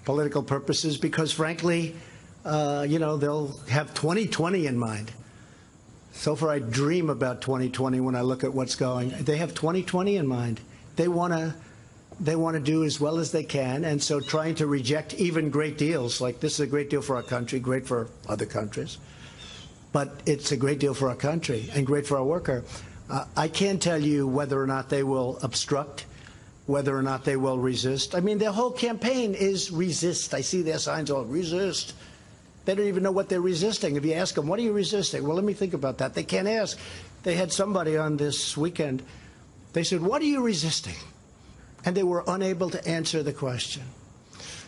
political purposes, because frankly, they'll have 2020 in mind. So far, I dream about 2020 when I look at what's going. They have 2020 in mind. They want to do as well as they can, and so trying to reject even great deals, like this is a great deal for our country, great for other countries, but it's a great deal for our country and great for our worker. I can't tell you whether or not they will obstruct, whether or not they will resist. I mean, their whole campaign is resist. I see their signs all resist. They don't even know what they're resisting. If you ask them, what are you resisting? Well, let me think about that. They can't ask. They had somebody on this weekend. They said, what are you resisting? And they were unable to answer the question.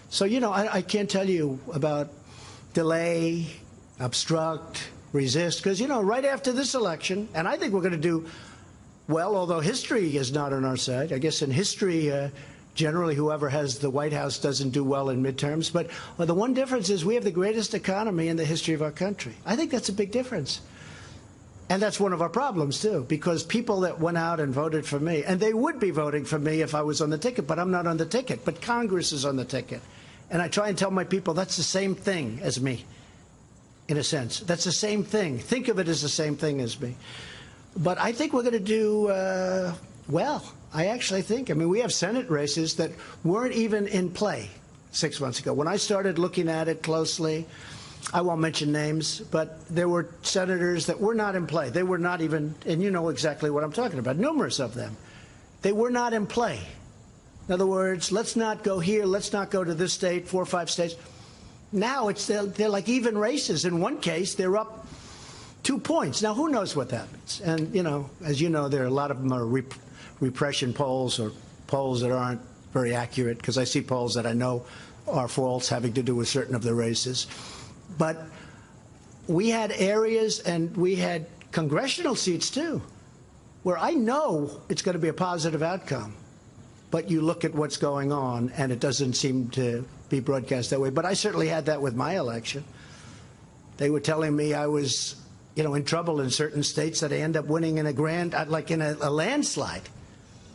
So, I can't tell you about delay, obstruct, resist, because, right after this election, and I think we're going to do well, although history is not on our side. I guess in history, generally, whoever has the White House doesn't do well in midterms. But the one difference is we have the greatest economy in the history of our country. I think that's a big difference. And that's one of our problems, too, because people that went out and voted for me, and they would be voting for me if I was on the ticket, but I'm not on the ticket. But Congress is on the ticket. And I try and tell my people that's the same thing as me. In a sense, that's the same thing. Think of it as the same thing as me. But I think we're going to do well. I actually think. I mean, we have Senate races that weren't even in play 6 months ago. When I started looking at it closely, I won't mention names, but there were senators that were not in play. They were not even, and you know exactly what I'm talking about, numerous of them. They were not in play. In other words, let's not go here, let's not go to this state, 4 or 5 states. Now they're like even races. In one case, they're up 2 points. Now, who knows what happens? And, as you know, there are a lot of them are repression polls or polls that aren't very accurate, because I see polls that I know are false having to do with certain of the races. But we had areas and we had congressional seats, too, where I know it's going to be a positive outcome. But you look at what's going on, and it doesn't seem to be broadcast that way. But I certainly had that with my election. They were telling me I was, in trouble in certain states, that I end up winning in a landslide.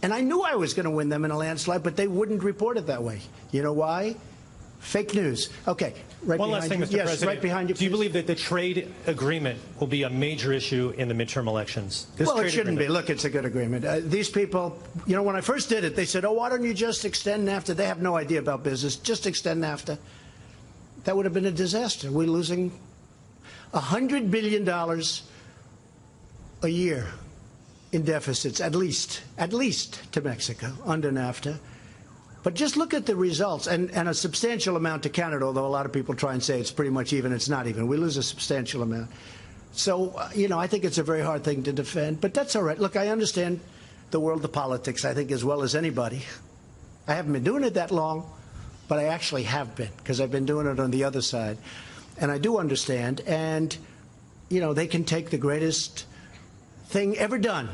And I knew I was going to win them in a landslide, but they wouldn't report it that way. You know why? Fake news. Okay. One last thing, Mr. Yes, President. right behind you. Do you believe that the trade agreement will be a major issue in the midterm elections? Well, it shouldn't be. Look, it's a good agreement. These people, when I first did it, they said, oh, why don't you just extend NAFTA? They have no idea about business. Just extend NAFTA. That would have been a disaster. We're losing $100 billion a year in deficits, at least to Mexico under NAFTA. But just look at the results, and a substantial amount to Canada, although a lot of people try and say it's pretty much even. It's not even. We lose a substantial amount. So, I think it's a very hard thing to defend, but that's all right. Look, I understand the world of politics, I think, as well as anybody. I haven't been doing it that long, but I actually have been, because I've been doing it on the other side. And I do understand, and, they can take the greatest thing ever done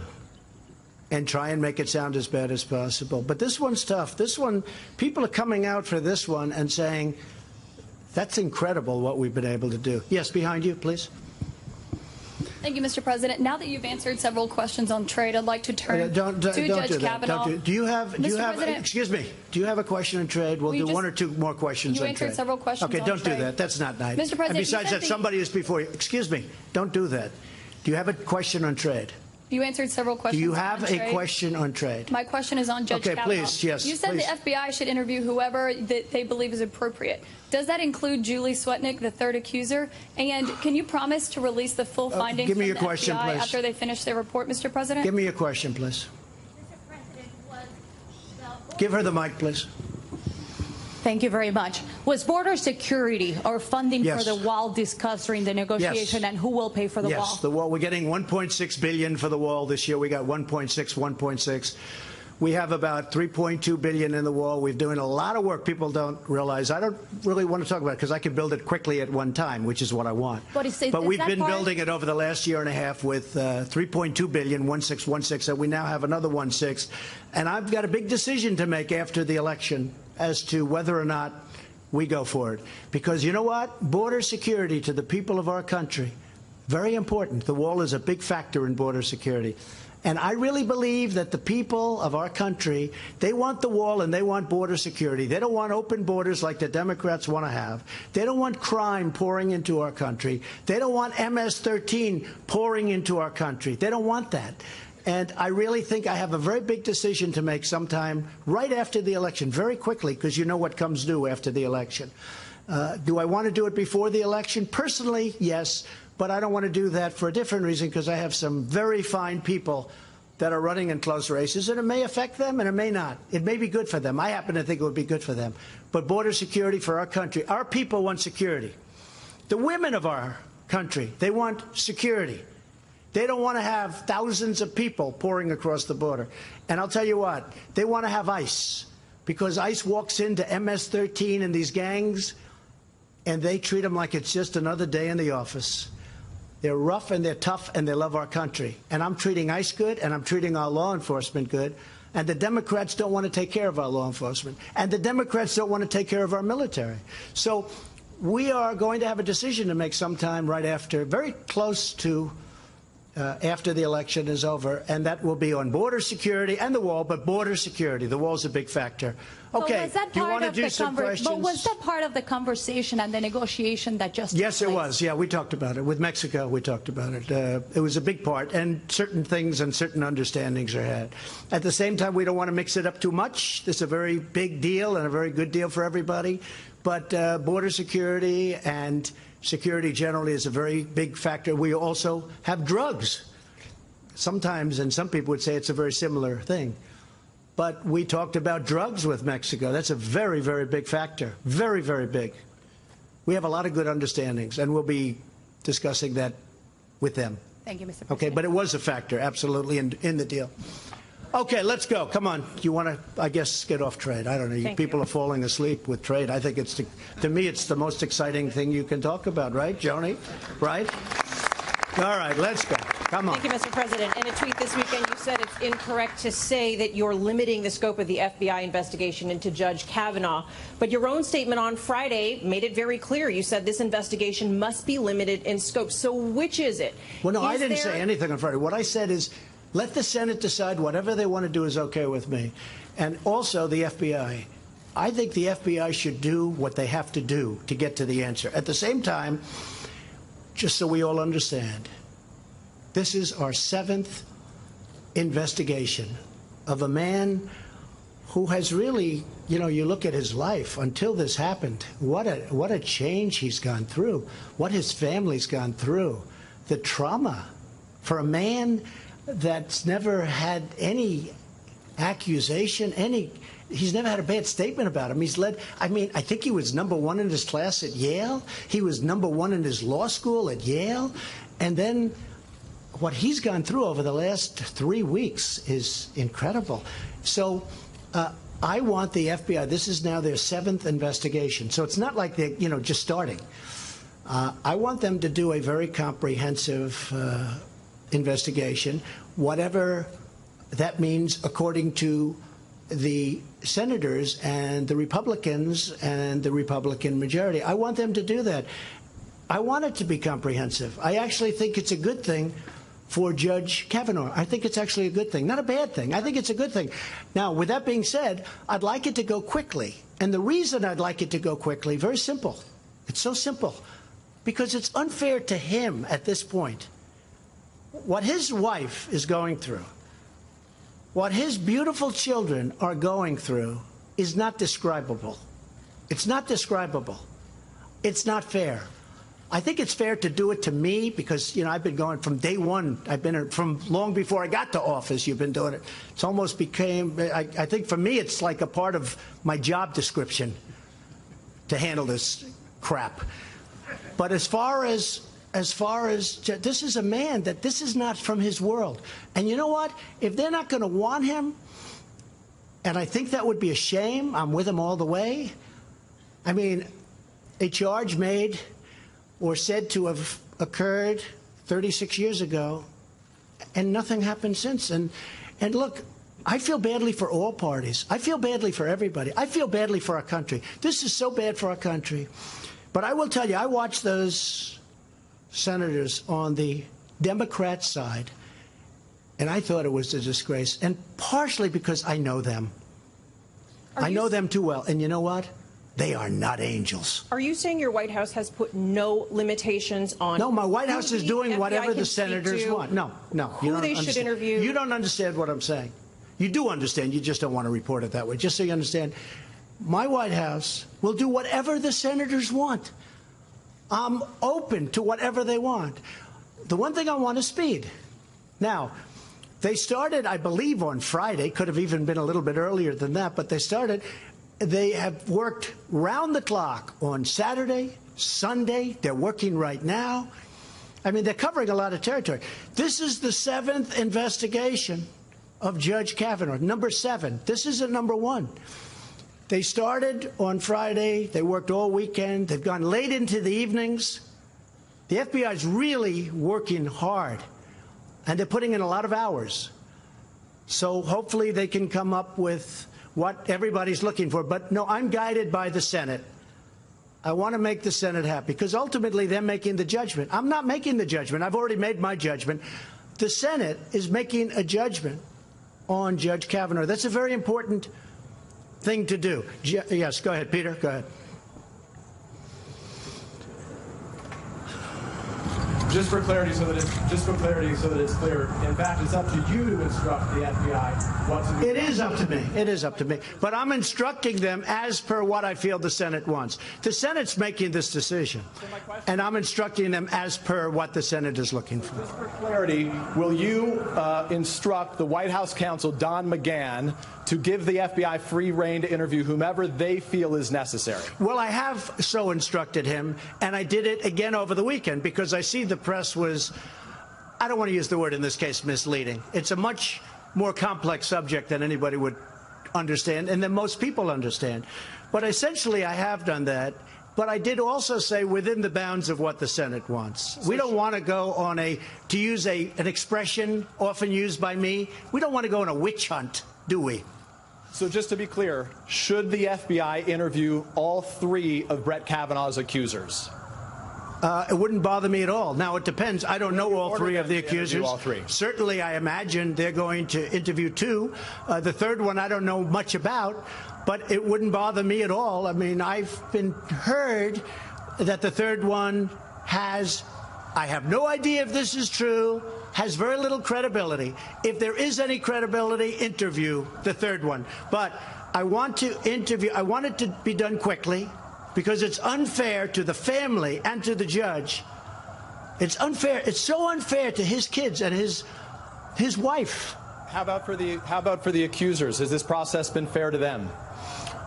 and try and make it sound as bad as possible. But this one's tough. This one, people are coming out for this one and saying, that's incredible what we've been able to do. Yes, behind you, please. Thank you, Mr. President. Now that you've answered several questions on trade, I'd like to turn don't to do Judge that. Kavanaugh. Do you have, President, excuse me, do you have a question on trade? We'll do one or two more questions on trade. You answered several questions Okay, on don't trade. do that. That's not nice. Mr. President, and besides that, somebody is before you. Excuse me, don't do that. Do you have a question on trade? You answered several questions. Do you have on trade. a question on trade? My question is on Judge Kavanaugh. Please, yes. You said please. the FBI should interview whoever that they believe is appropriate. Does that include Julie Swetnick, the third accuser? And can you promise to release the full findings give me from your the question, FBI please. after they finish their report, Mr. President? Give me your question, please. Give her the mic, please. Thank you very much. Was border security or funding Yes. for the wall discussed during the negotiation, Yes. and who will pay for the wall? Yes, the wall. We're getting $1.6 billion for the wall this year. We got 1.6. We have about $3.2 billion in the wall. We're doing a lot of work. People don't realize. I don't really want to talk about it because I can build it quickly at one time, which is what I want. But we've been building it over the last year and a half with $3.2 billion, 1.6, and we now have another 1.6. And I've got a big decision to make after the election as to whether or not we go for it. Because you know what? Border security to the people of our country, very important. The wall is a big factor in border security. And I really believe that the people of our country, they want the wall and they want border security. They don't want open borders like the Democrats want to have. They don't want crime pouring into our country. They don't want MS-13 pouring into our country. They don't want that. And I really think I have a very big decision to make sometime right after the election, very quickly, because you know what comes due after the election. Do I want to do it before the election? Personally, yes. But I don't want to do that for a different reason, because I have some very fine people that are running in close races, and it may affect them and it may not. It may be good for them. I happen to think it would be good for them. But border security for our country, our people want security. The women of our country, they want security. They don't want to have thousands of people pouring across the border. And I'll tell you what, they want to have ICE, because ICE walks into MS-13 and these gangs, and they treat them like it's just another day in the office. They're rough and they're tough and they love our country. And I'm treating ICE good and I'm treating our law enforcement good. And the Democrats don't want to take care of our law enforcement. And the Democrats don't want to take care of our military. So we are going to have a decision to make sometime right after, very close to after the election is over, and that will be on border security and the wall, but border security. The wall's a big factor. Okay, do you want to do some questions? But was that part of the conversation and the negotiation that just Yes, took it place? was. Yeah, we talked about it. With Mexico, we talked about it. It was a big part, and certain things and certain understandings are had. At the same time, we don't want to mix it up too much. This is a very big deal and a very good deal for everybody. But border security and security generally is a very big factor. We also have drugs. Sometimes, and some people would say it's a very similar thing. But we talked about drugs with Mexico. That's a very, very big factor. Very, very big. We have a lot of good understandings, and we'll be discussing that with them. Thank you, Mr. President. Okay, but it was a factor, absolutely, in the deal. Okay, let's go. Come on. You want to, I guess, get off trade. I don't know. Thank People you. are falling asleep with trade. I think it's, to me, it's the most exciting thing you can talk about, right, Joni? Right? All right, let's go. Come on. Thank you, Mr. President. In a tweet this weekend, you said it's incorrect to say that you're limiting the scope of the FBI investigation into Judge Kavanaugh. But your own statement on Friday made it very clear. You said this investigation must be limited in scope. So which is it? Well, no, I didn't say anything on Friday. What I said is, let the Senate decide. Whatever they want to do is okay with me. And also the FBI. I think the FBI should do what they have to do to get to the answer. At the same time, just so we all understand, this is our 7th investigation of a man who has really, you know, you look at his life until this happened, what a change he's gone through, what his family's gone through, the trauma for a man that's never had any accusation, he's never had a bad statement about him. He's led, I mean, I think he was #1 in his class at Yale. He was #1 in his law school at Yale. And then what he's gone through over the last 3 weeks is incredible. So I want the FBI, this is now their 7th investigation. So it's not like they're, you know, just starting. I want them to do a very comprehensive investigation, whatever that means according to the senators and the Republicans and the Republican majority. I want them to do that. I want it to be comprehensive. I actually think it's a good thing for Judge Kavanaugh. I think it's actually a good thing, not a bad thing. I think it's a good thing. Now, with that being said, I'd like it to go quickly. And the reason I'd like it to go quickly, very simple. It's so simple. Because it's unfair to him at this point. What his wife is going through, what his beautiful children are going through is not describable. It's not describable. It's not fair. I think it's fair to do it to me because, you know, I've been going from day one. I've been from long before I got to office. You've been doing it. It's almost became, I think for me, it's like a part of my job description to handle this crap. But as far as this is a man that this is not from his world. And you know what? If they're not going to want him, and I think that would be a shame, I'm with him all the way. I mean, a charge made or said to have occurred 36 years ago, and nothing happened since. And look, I feel badly for all parties. I feel badly for everybody. I feel badly for our country. This is so bad for our country. But I will tell you, I watched those senators on the Democrat side, and I thought it was a disgrace, and partially because I know them. I know them too well. And you know what? They are not angels. Are you saying your White House has put no limitations on? No, my White House is doing whatever the senators want. No. Who they should interview? You don't understand what I'm saying. You do understand. You just don't want to report it that way. Just so you understand, my White House will do whatever the senators want. I'm open to whatever they want. The one thing I want is speed. Now, they started, I believe, on Friday. Could have even been a little bit earlier than that, but they started. They have worked round the clock on Saturday, Sunday. They're working right now. I mean, they're covering a lot of territory. This is the 7th investigation of Judge Kavanaugh, number 7. This isn't number 1. They started on Friday. They worked all weekend. They've gone late into the evenings. The FBI is really working hard, and they're putting in a lot of hours. So hopefully they can come up with what everybody's looking for. But no, I'm guided by the Senate. I want to make the Senate happy because ultimately they're making the judgment. I'm not making the judgment. I've already made my judgment. The Senate is making a judgment on Judge Kavanaugh. That's a very important thing to do. Yes, go ahead, Peter. Go ahead. Just for clarity, so that it's clear. In fact, it's up to you to instruct the FBI what to do. It is up to me. It is up to me. But I'm instructing them as per what I feel the Senate wants. The Senate's making this decision, and I'm instructing them as per what the Senate is looking for. Just for clarity, will you instruct the White House counsel, Don McGahn, to give the FBI free rein to interview whomever they feel is necessary? Well, I have so instructed him, and I did it again over the weekend because I see the press was, I don't want to use the word in this case, misleading. It's a much more complex subject than anybody would understand and than most people understand. But essentially, I have done that. But I did also say within the bounds of what the Senate wants. We don't want to go on to use an expression often used by me, we don't want to go on a witch hunt, do we? So just to be clear, should the FBI interview all 3 of Brett Kavanaugh's accusers? It wouldn't bother me at all. Now, it depends. I don't know all 3 of the accusers. All 3. Certainly, I imagine they're going to interview 2. The third one I don't know much about, but it wouldn't bother me at all. I mean, I've been heard that the third one has, I have no idea if this is true, has very little credibility. If there is any credibility, interview the third one. But I want to interview, I want it to be done quickly, because it's unfair to the family and to the judge. It's unfair. It's so unfair to his kids and his wife. How about for the accusers? Has this process been fair to them?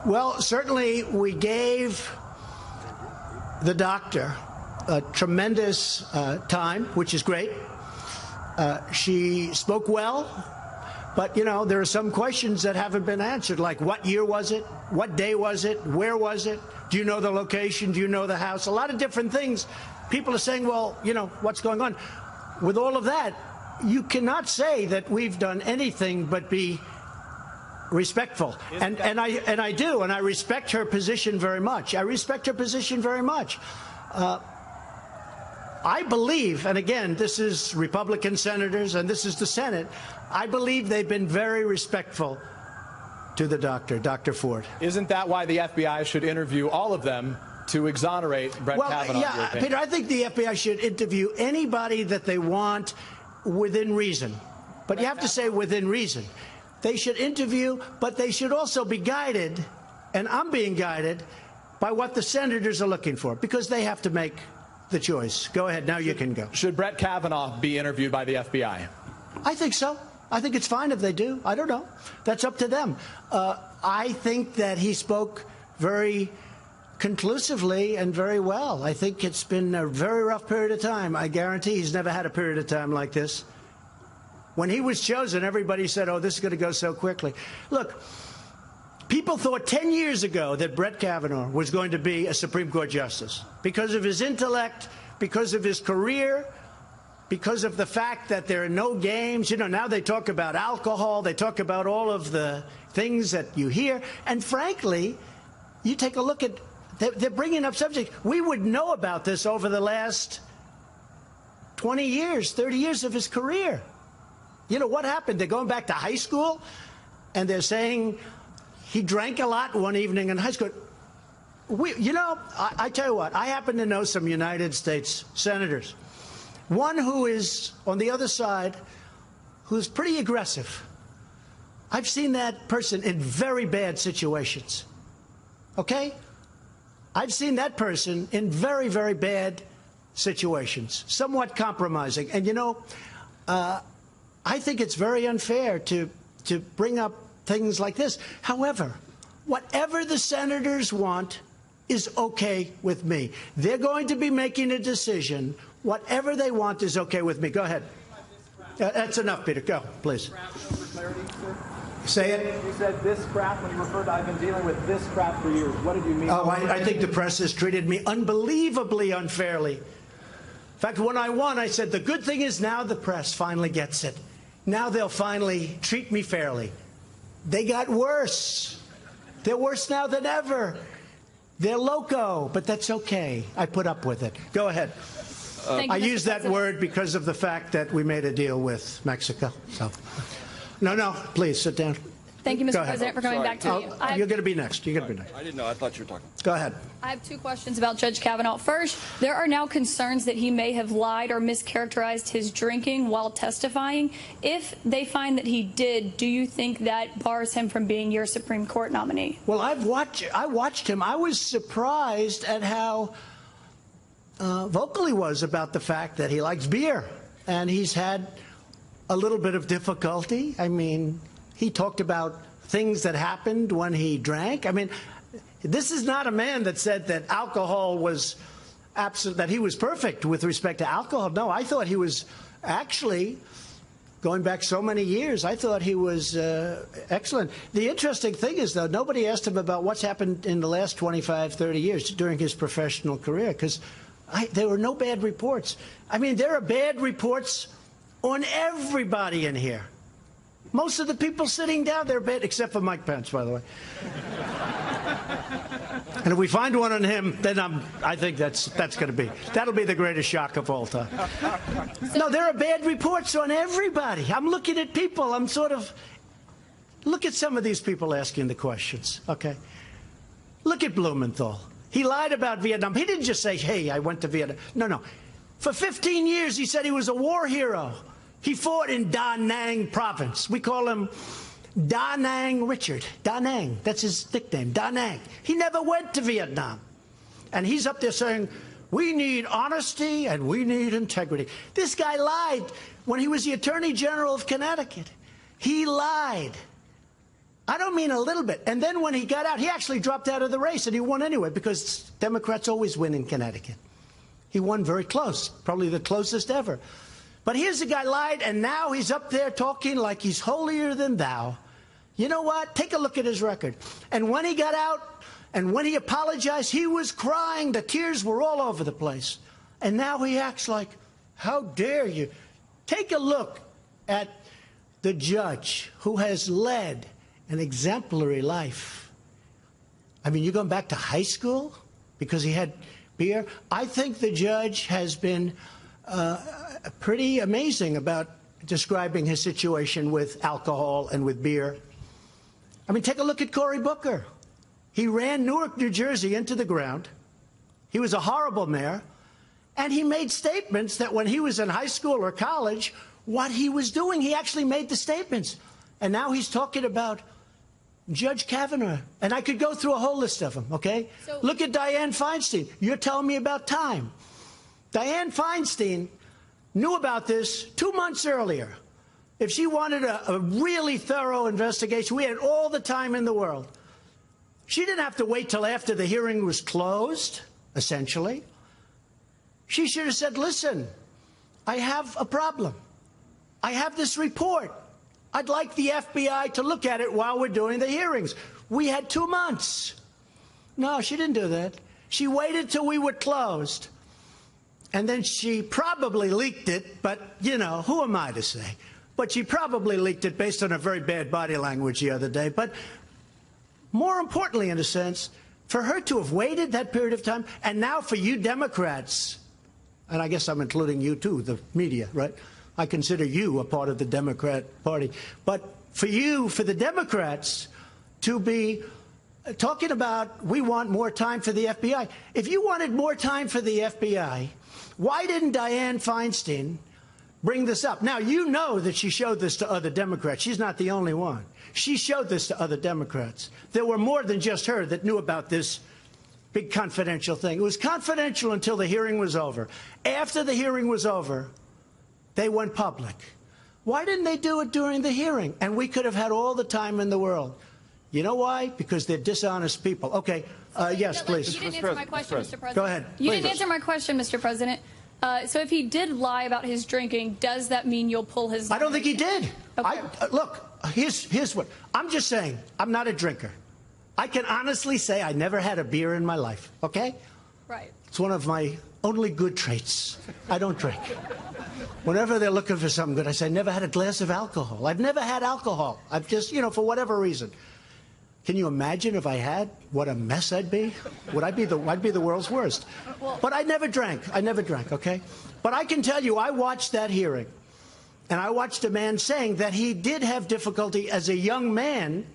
Well, certainly we gave the doctor a tremendous time, which is great. She spoke well, but, you know, there are some questions that haven't been answered, like what year was it? What day was it? Where was it? Do you know the location? Do you know the house? A lot of different things. People are saying, well, you know, what's going on? With all of that, you cannot say that we've done anything but be respectful. And I do, and I respect her position very much. I respect her position very much. I believe, and again, this is Republican senators and this is the Senate, I believe they've been very respectful to the doctor, Dr. Ford. Isn't that why the FBI should interview all of them to exonerate Brett Kavanaugh? Yeah, Peter, I think the FBI should interview anybody that they want within reason. But you have to say within reason. They should interview, but they should also be guided, and I'm being guided, by what the senators are looking for, because they have to make the choice. Go ahead, now you can go. Should Brett Kavanaugh be interviewed by the FBI? I think so. I think it's fine if they do. I don't know. That's up to them. I think that he spoke very conclusively and very well. I think it's been a very rough period of time. I guarantee he's never had a period of time like this. When he was chosen, everybody said, oh, this is going to go so quickly. Look, people thought 10 years ago that Brett Kavanaugh was going to be a Supreme Court justice because of his intellect, because of his career, because of the fact that there are no games. You know, now they talk about alcohol. They talk about all of the things that you hear. And frankly, you take a look at, they're bringing up subjects. We would know about this over the last 20 years, 30 years of his career. You know, what happened? They're going back to high school, and they're saying he drank a lot one evening in high school. I tell you what, I happen to know some United States senators. One who is on the other side, who's pretty aggressive. I've seen that person in very bad situations. Okay? I've seen that person in very, very bad situations, somewhat compromising. And, you know, I think it's very unfair to bring up things like this. However, whatever the senators want is okay with me. They're going to be making a decision. Whatever they want is okay with me. Go ahead. That's enough, Peter. Go, please. Say it. You said this crap when you referred to I've been dealing with this crap for years. What did you mean? Oh, I think the press has treated me unbelievably unfairly. In fact, when I won, I said, the good thing is now the press finally gets it. Now they'll finally treat me fairly. They got worse. They're worse now than ever. They're loco, but that's okay. I put up with it. Go ahead. I use that word because of the fact that we made a deal with Mexico. So, no, please sit down. Thank you, Mr. President, for coming back to me. You're going to be next. You're going to be next. I didn't know. I thought you were talking. Go ahead. I have two questions about Judge Kavanaugh. First, there are now concerns that he may have lied or mischaracterized his drinking while testifying. If they find that he did, do you think that bars him from being your Supreme Court nominee? Well, I watched him. I was surprised at how vocal he was about the fact that he likes beer. And he's had a little bit of difficulty. I mean, he talked about things that happened when he drank. I mean, this is not a man that said that alcohol was that he was perfect with respect to alcohol. No, I thought he was actually, going back so many years, I thought he was excellent. The interesting thing is, though, nobody asked him about what's happened in the last 25, 30 years during his professional career, because there were no bad reports. I mean, there are bad reports on everybody in here. Most of the people sitting down there, bad, except for Mike Pence, by the way. And if we find one on him, then I think that'll be the greatest shock of all time. No, there are bad reports on everybody. I'm looking at people. I'm sort of, look at some of these people asking the questions, okay? Look at Blumenthal. He lied about Vietnam. He didn't just say, hey, I went to Vietnam. No. For 15 years, he said he was a war hero. He fought in Da Nang province. We call him Da Nang Richard. Da Nang, that's his nickname, Da Nang. He never went to Vietnam. And he's up there saying, we need honesty and we need integrity. This guy lied when he was the Attorney General of Connecticut. He lied. I don't mean a little bit. And then when he got out, he actually dropped out of the race, and he won anyway, because Democrats always win in Connecticut. He won very close, probably the closest ever. But here's a guy lied, and now he's up there talking like he's holier than thou. You know what? Take a look at his record. And when he got out, and when he apologized, he was crying. The tears were all over the place. And now he acts like, how dare you? Take a look at the judge who has led an exemplary life. I mean, you're going back to high school? Because he had beer. I think the judge has been pretty amazing about describing his situation with alcohol and with beer. I mean, take a look at Cory Booker. He ran Newark, New Jersey into the ground. He was a horrible mayor. And he made statements that when he was in high school or college, what he was doing, he actually made the statements. And now he's talking about Judge Kavanaugh. And I could go through a whole list of them, okay? So, look at Dianne Feinstein. You're telling me about time. Dianne Feinstein knew about this 2 months earlier. If she wanted a really thorough investigation, we had all the time in the world. She didn't have to wait till after the hearing was closed, essentially. She should have said, listen, I have a problem. I have this report. I'd like the FBI to look at it while we're doing the hearings. We had 2 months. No, she didn't do that. She waited till we were closed. And then she probably leaked it, but, you know, who am I to say? But she probably leaked it based on a very bad body language the other day. But more importantly, in a sense, for her to have waited that period of time, and now for you Democrats, and I guess I'm including you too, the media, right? I consider you a part of the Democrat Party. But for you, for the Democrats, to be talking about we want more time for the FBI. If you wanted more time for the FBI, why didn't Dianne Feinstein bring this up? Now, you know that she showed this to other Democrats. She's not the only one. She showed this to other Democrats. There were more than just her that knew about this big confidential thing. It was confidential until the hearing was over. After the hearing was over, they went public. Why didn't they do it during the hearing? And we could have had all the time in the world. You know why? Because they're dishonest people. Okay. Yes, please. You didn't answer my question, Mr. President. Go ahead. You didn't answer my question, Mr. President. So if he did lie about his drinking, does that mean you'll pull his... I don't think he did. Okay. Look, here's what. I'm just saying, I'm not a drinker. I can honestly say I never had a beer in my life, okay? Right. It's one of my only good traits. I don't drink. Whenever they're looking for something good, I say, I never had a glass of alcohol. I've never had alcohol. I've just, you know, for whatever reason. Can you imagine if I had, what a mess I'd be? I'd be the world's worst. But I never drank. I never drank, okay? But I can tell you, I watched that hearing, and I watched a man saying that he did have difficulty as a young man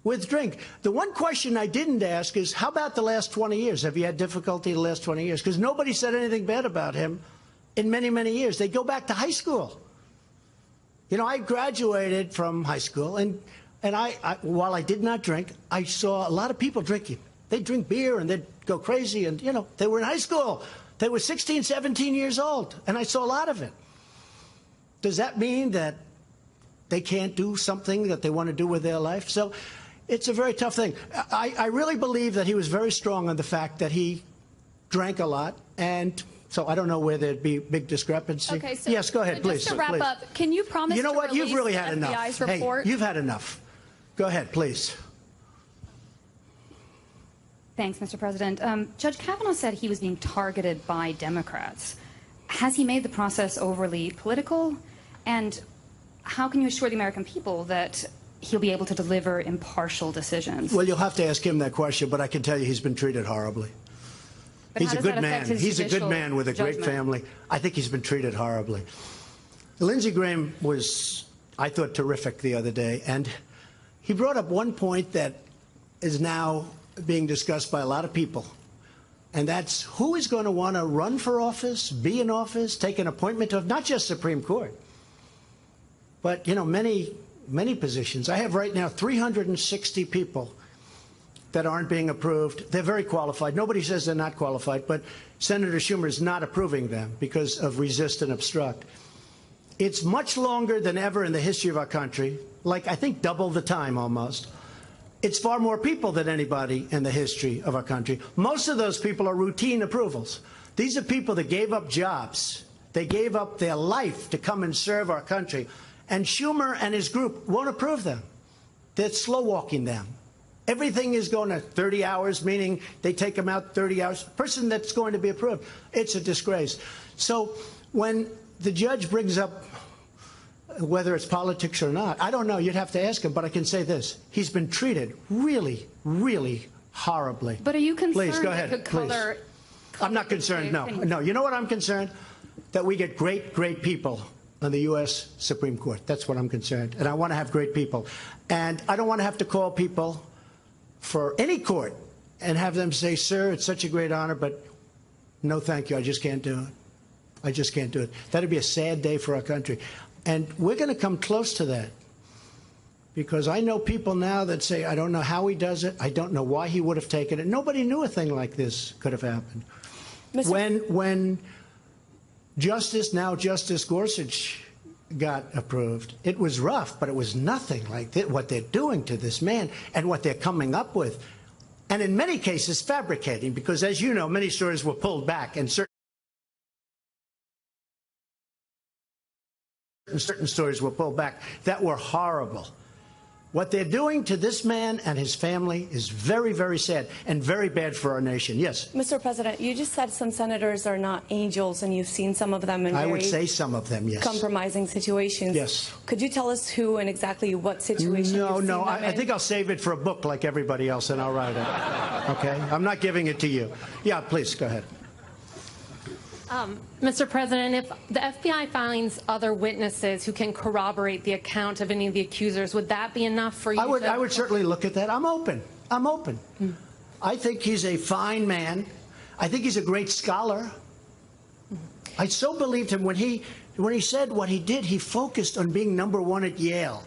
with drink. The one question I didn't ask is, how about the last 20 years? Have you had difficulty the last 20 years? Because nobody said anything bad about him in many, many years. They go back to high school. You know, I graduated from high school, and while I did not drink, I saw a lot of people drinking. They'd drink beer and they'd go crazy, and, you know, they were in high school. They were 16, 17 years old, and I saw a lot of it. Does that mean that they can't do something that they want to do with their life? So it's a very tough thing. I really believe that he was very strong on the fact that he drank a lot, and so I don't know where there'd be big discrepancy. Okay, so yes, go ahead, please. Just to wrap up, can you promise you know what? You've really had enough. FBI's report? Hey, you've had enough. Go ahead, please. Thanks, Mr. President. Judge Kavanaugh said he was being targeted by Democrats. Has he made the process overly political? And how can you assure the American people that he'll be able to deliver impartial decisions? Well, you'll have to ask him that question, but I can tell you he's been treated horribly. But he's a good man. He's a good man with a great family. I think he's been treated horribly. Lindsey Graham was, I thought, terrific the other day, and he brought up one point that is now being discussed by a lot of people, and that's who is going to want to run for office, be in office, take an appointment of not just Supreme Court, but, you know, many positions. I have right now 360 people that aren't being approved. They're very qualified. Nobody says they're not qualified, but Senator Schumer is not approving them because of resist and obstruct. It's much longer than ever in the history of our country, like I think double the time almost. It's far more people than anybody in the history of our country. Most of those people are routine approvals. These are people that gave up jobs. They gave up their life to come and serve our country. And Schumer and his group won't approve them. They're slow-walking them. Everything is going to 30 hours, meaning they take them out 30 hours. Person that's going to be approved, it's a disgrace. So when the judge brings up whether it's politics or not, I don't know. You'd have to ask him, but I can say this. He's been treated really, really horribly. But are you concerned Please, go ahead, it could color I'm not concerned, no. No, you know what I'm concerned? That we get great people on the U.S. Supreme Court. That's what I'm concerned. And I want to have great people. And I don't want to have to call people for any court and have them say, sir, it's such a great honor, but no thank you, I just can't do it. I just can't do it. That'd be a sad day for our country. And we're going to come close to that. Because I know people now that say, I don't know how he does it. I don't know why he would have taken it. Nobody knew a thing like this could have happened. When Justice Gorsuch got approved, it was rough, but it was nothing like what they're doing to this man and what they're coming up with. And in many cases, fabricating, because as you know, many stories were pulled back and certain stories were pulled back that were horrible. What they're doing to this man and his family is very, very sad and very bad for our nation. Yes? Mr. President, you just said some senators are not angels, and you've seen some of them in I would say some of them, yes. Compromising situations. Yes. Could you tell us who and exactly what situation No. I think I'll save it for a book like everybody else, and I'll write it. Okay? I'm not giving it to you. Yeah, please, go ahead. Mr. President, if the FBI finds other witnesses who can corroborate the account of any of the accusers, would that be enough for you? I would certainly look at that. I'm open. I'm open. I think he's a fine man. I think he's a great scholar. I so believed him when he said what he did. He focused on being #1 at Yale,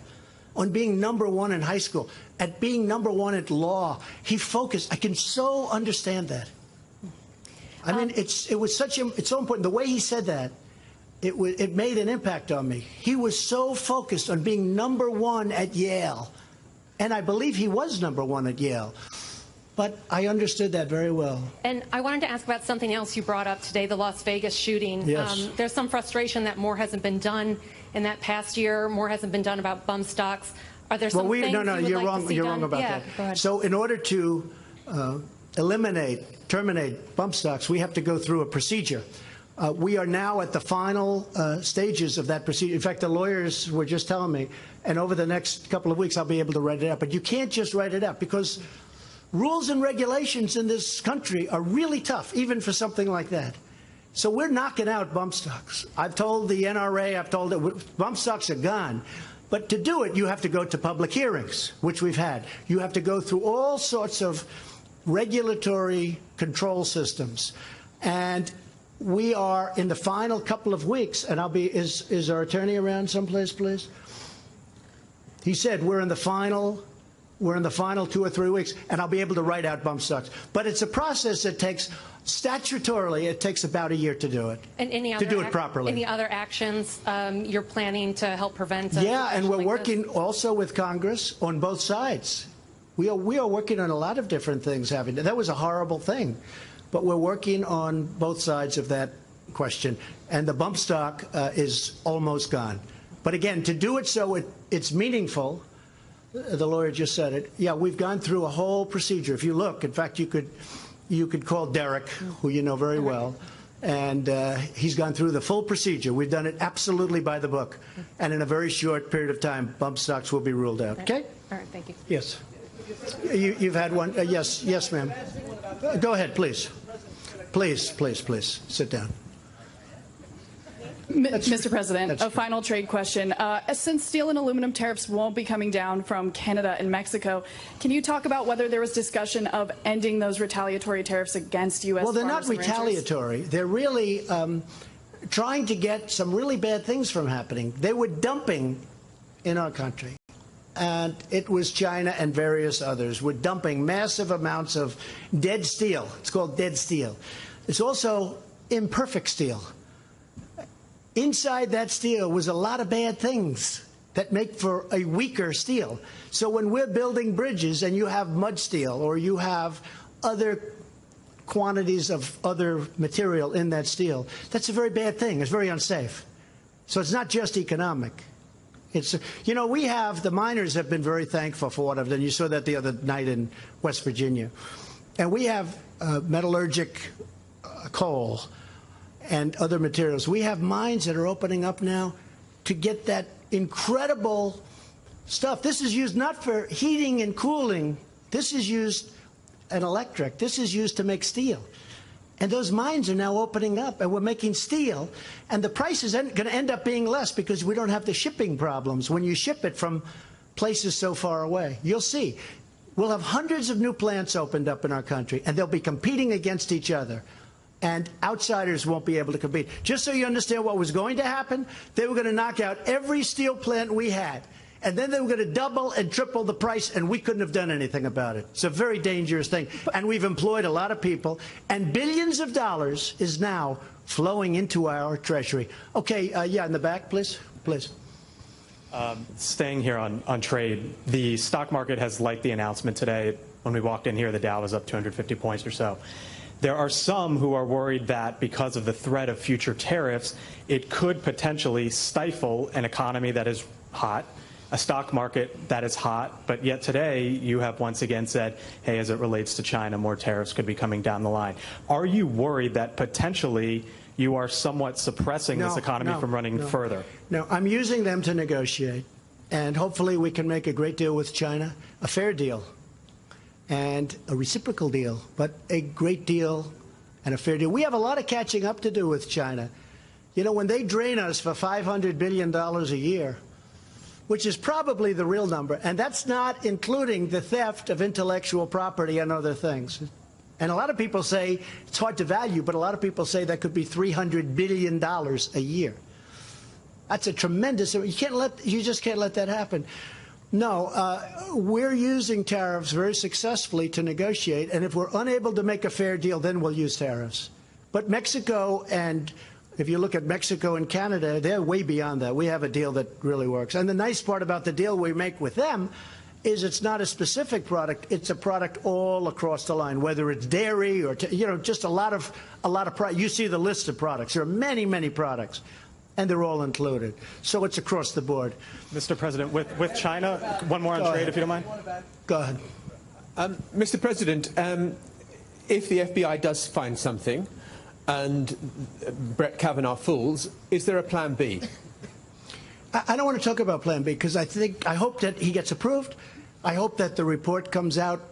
on being #1 in high school, at being #1 at law. He focused. I can so understand that. I mean, it's so important. The way he said that, it made an impact on me. He was so focused on being #1 at Yale, and I believe he was #1 at Yale. But I understood that very well. And I wanted to ask about something else you brought up today, the Las Vegas shooting. Yes. There's some frustration that more hasn't been done in that past year. More hasn't been done about bump stocks. Are there some things you would like to see done? You're wrong about that. Go ahead. So in order to terminate bump stocks, we have to go through a procedure. We are now at the final stages of that procedure. In fact, the lawyers were just telling me, and over the next couple of weeks, I'll be able to write it out. But you can't just write it out, because rules and regulations in this country are really tough, even for something like that. So we're knocking out bump stocks. I've told the NRA, I've told it, bump stocks are gone. But to do it, you have to go to public hearings, which we've had. You have to go through all sorts of regulatory control systems. And we are in the final couple of weeks, and is our attorney around someplace, please? He said we're in the final 2 or 3 weeks, and I'll be able to write out bump stocks. But it's a process that takes, statutorily, it takes about a year to do it. And to do it properly. Any other actions you're planning to help prevent? Yeah, and we're working also with Congress on both sides. We are working on a lot of different things. That was a horrible thing, but we're working on both sides of that question. And the bump stock is almost gone. But again, to do it so it's meaningful, the lawyer just said it. Yeah, we've gone through a whole procedure. If you look, in fact, you could call Derek, who you know very well, and he's gone through the full procedure. We've done it absolutely by the book, and in a very short period of time, bump stocks will be ruled out. Okay? All right, thank you. Yes. You've had one? Yes, ma'am. Go ahead, please. Please, sit down. Mr. President, a final trade question. Since steel and aluminum tariffs won't be coming down from Canada and Mexico, can you talk about whether there was discussion of ending those retaliatory tariffs against U.S. Well, they're not farmers and ranchers? retaliatory. They're really trying to get some really bad things from happening. They were dumping in our country. And it was China and various others were dumping massive amounts of dead steel. It's called dead steel. It's also imperfect steel. Inside that steel was a lot of bad things that make for a weaker steel. So when we're building bridges and you have mud steel or you have other quantities of other material in that steel, that's a very bad thing. It's very unsafe. So it's not just economic. It's, you know, the miners have been very thankful for what I've done. You saw that the other night in West Virginia. And we have metallurgic coal and other materials. We have mines that are opening up now to get that incredible stuff. This is used not for heating and cooling. This is used, and electric. This is used to make steel. And those mines are now opening up, and we're making steel, and the price is going to end up being less because we don't have the shipping problems when you ship it from places so far away. You'll see. We'll have hundreds of new plants opened up in our country, and they'll be competing against each other. And outsiders won't be able to compete. Just so you understand what was going to happen, they were going to knock out every steel plant we had. And then they were going to double and triple the price, and we couldn't have done anything about it. It's a very dangerous thing. And we've employed a lot of people, and billions of dollars is now flowing into our treasury. Okay, yeah, in the back, please. Please. Staying here on trade, the stock market has liked the announcement today. When we walked in here, the Dow was up 250 points or so. There are some who are worried that because of the threat of future tariffs, it could potentially stifle an economy that is hot, a stock market that is hot, but yet today you have once again said, hey, as it relates to China, more tariffs could be coming down the line. Are you worried that potentially you are somewhat suppressing this economy from running further? No, I'm using them to negotiate, and hopefully we can make a great deal with China, a fair deal, and a reciprocal deal, but a great deal and a fair deal. We have a lot of catching up to do with China. You know, when they drain us for $500 billion a year, which is probably the real number, and that's not including the theft of intellectual property and other things. And a lot of people say it's hard to value, but a lot of people say that could be $300 billion a year. That's a tremendous. You just can't let that happen. No, we're using tariffs very successfully to negotiate, and if we're unable to make a fair deal, then we'll use tariffs. But Mexico, and if you look at Mexico and Canada, they're way beyond that. We have a deal that really works. And the nice part about the deal we make with them is it's not a specific product. It's a product all across the line, whether it's dairy or, just a lot of products. You see the list of products. There are many, many products, and they're all included. So it's across the board. Mr. President, with China, one more on trade, if you don't mind. Go ahead. Mr. President, if the FBI does find something and Brett Kavanaugh falls, is there a plan B? I don't want to talk about Plan B because I hope that he gets approved. I hope that the report comes out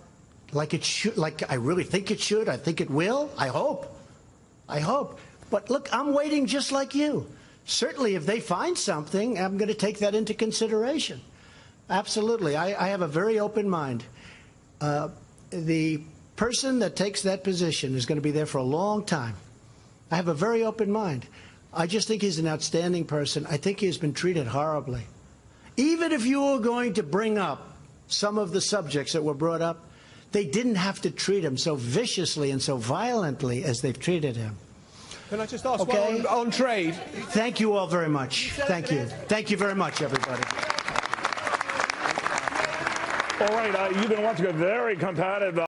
like it should, like I really think it should. I think it will. I hope. But look, I'm waiting just like you. Certainly, if they find something, I'm going to take that into consideration. Absolutely. I have a very open mind. The person that takes that position is going to be there for a long time. I have a very open mind. I just think he's an outstanding person. I think he's been treated horribly. Even if you were going to bring up some of the subjects that were brought up, they didn't have to treat him so viciously and so violently as they've treated him. Can I just ask on trade? Thank you all very much. Thank you. Thank you very much, everybody. All right, you've been watching a very competitive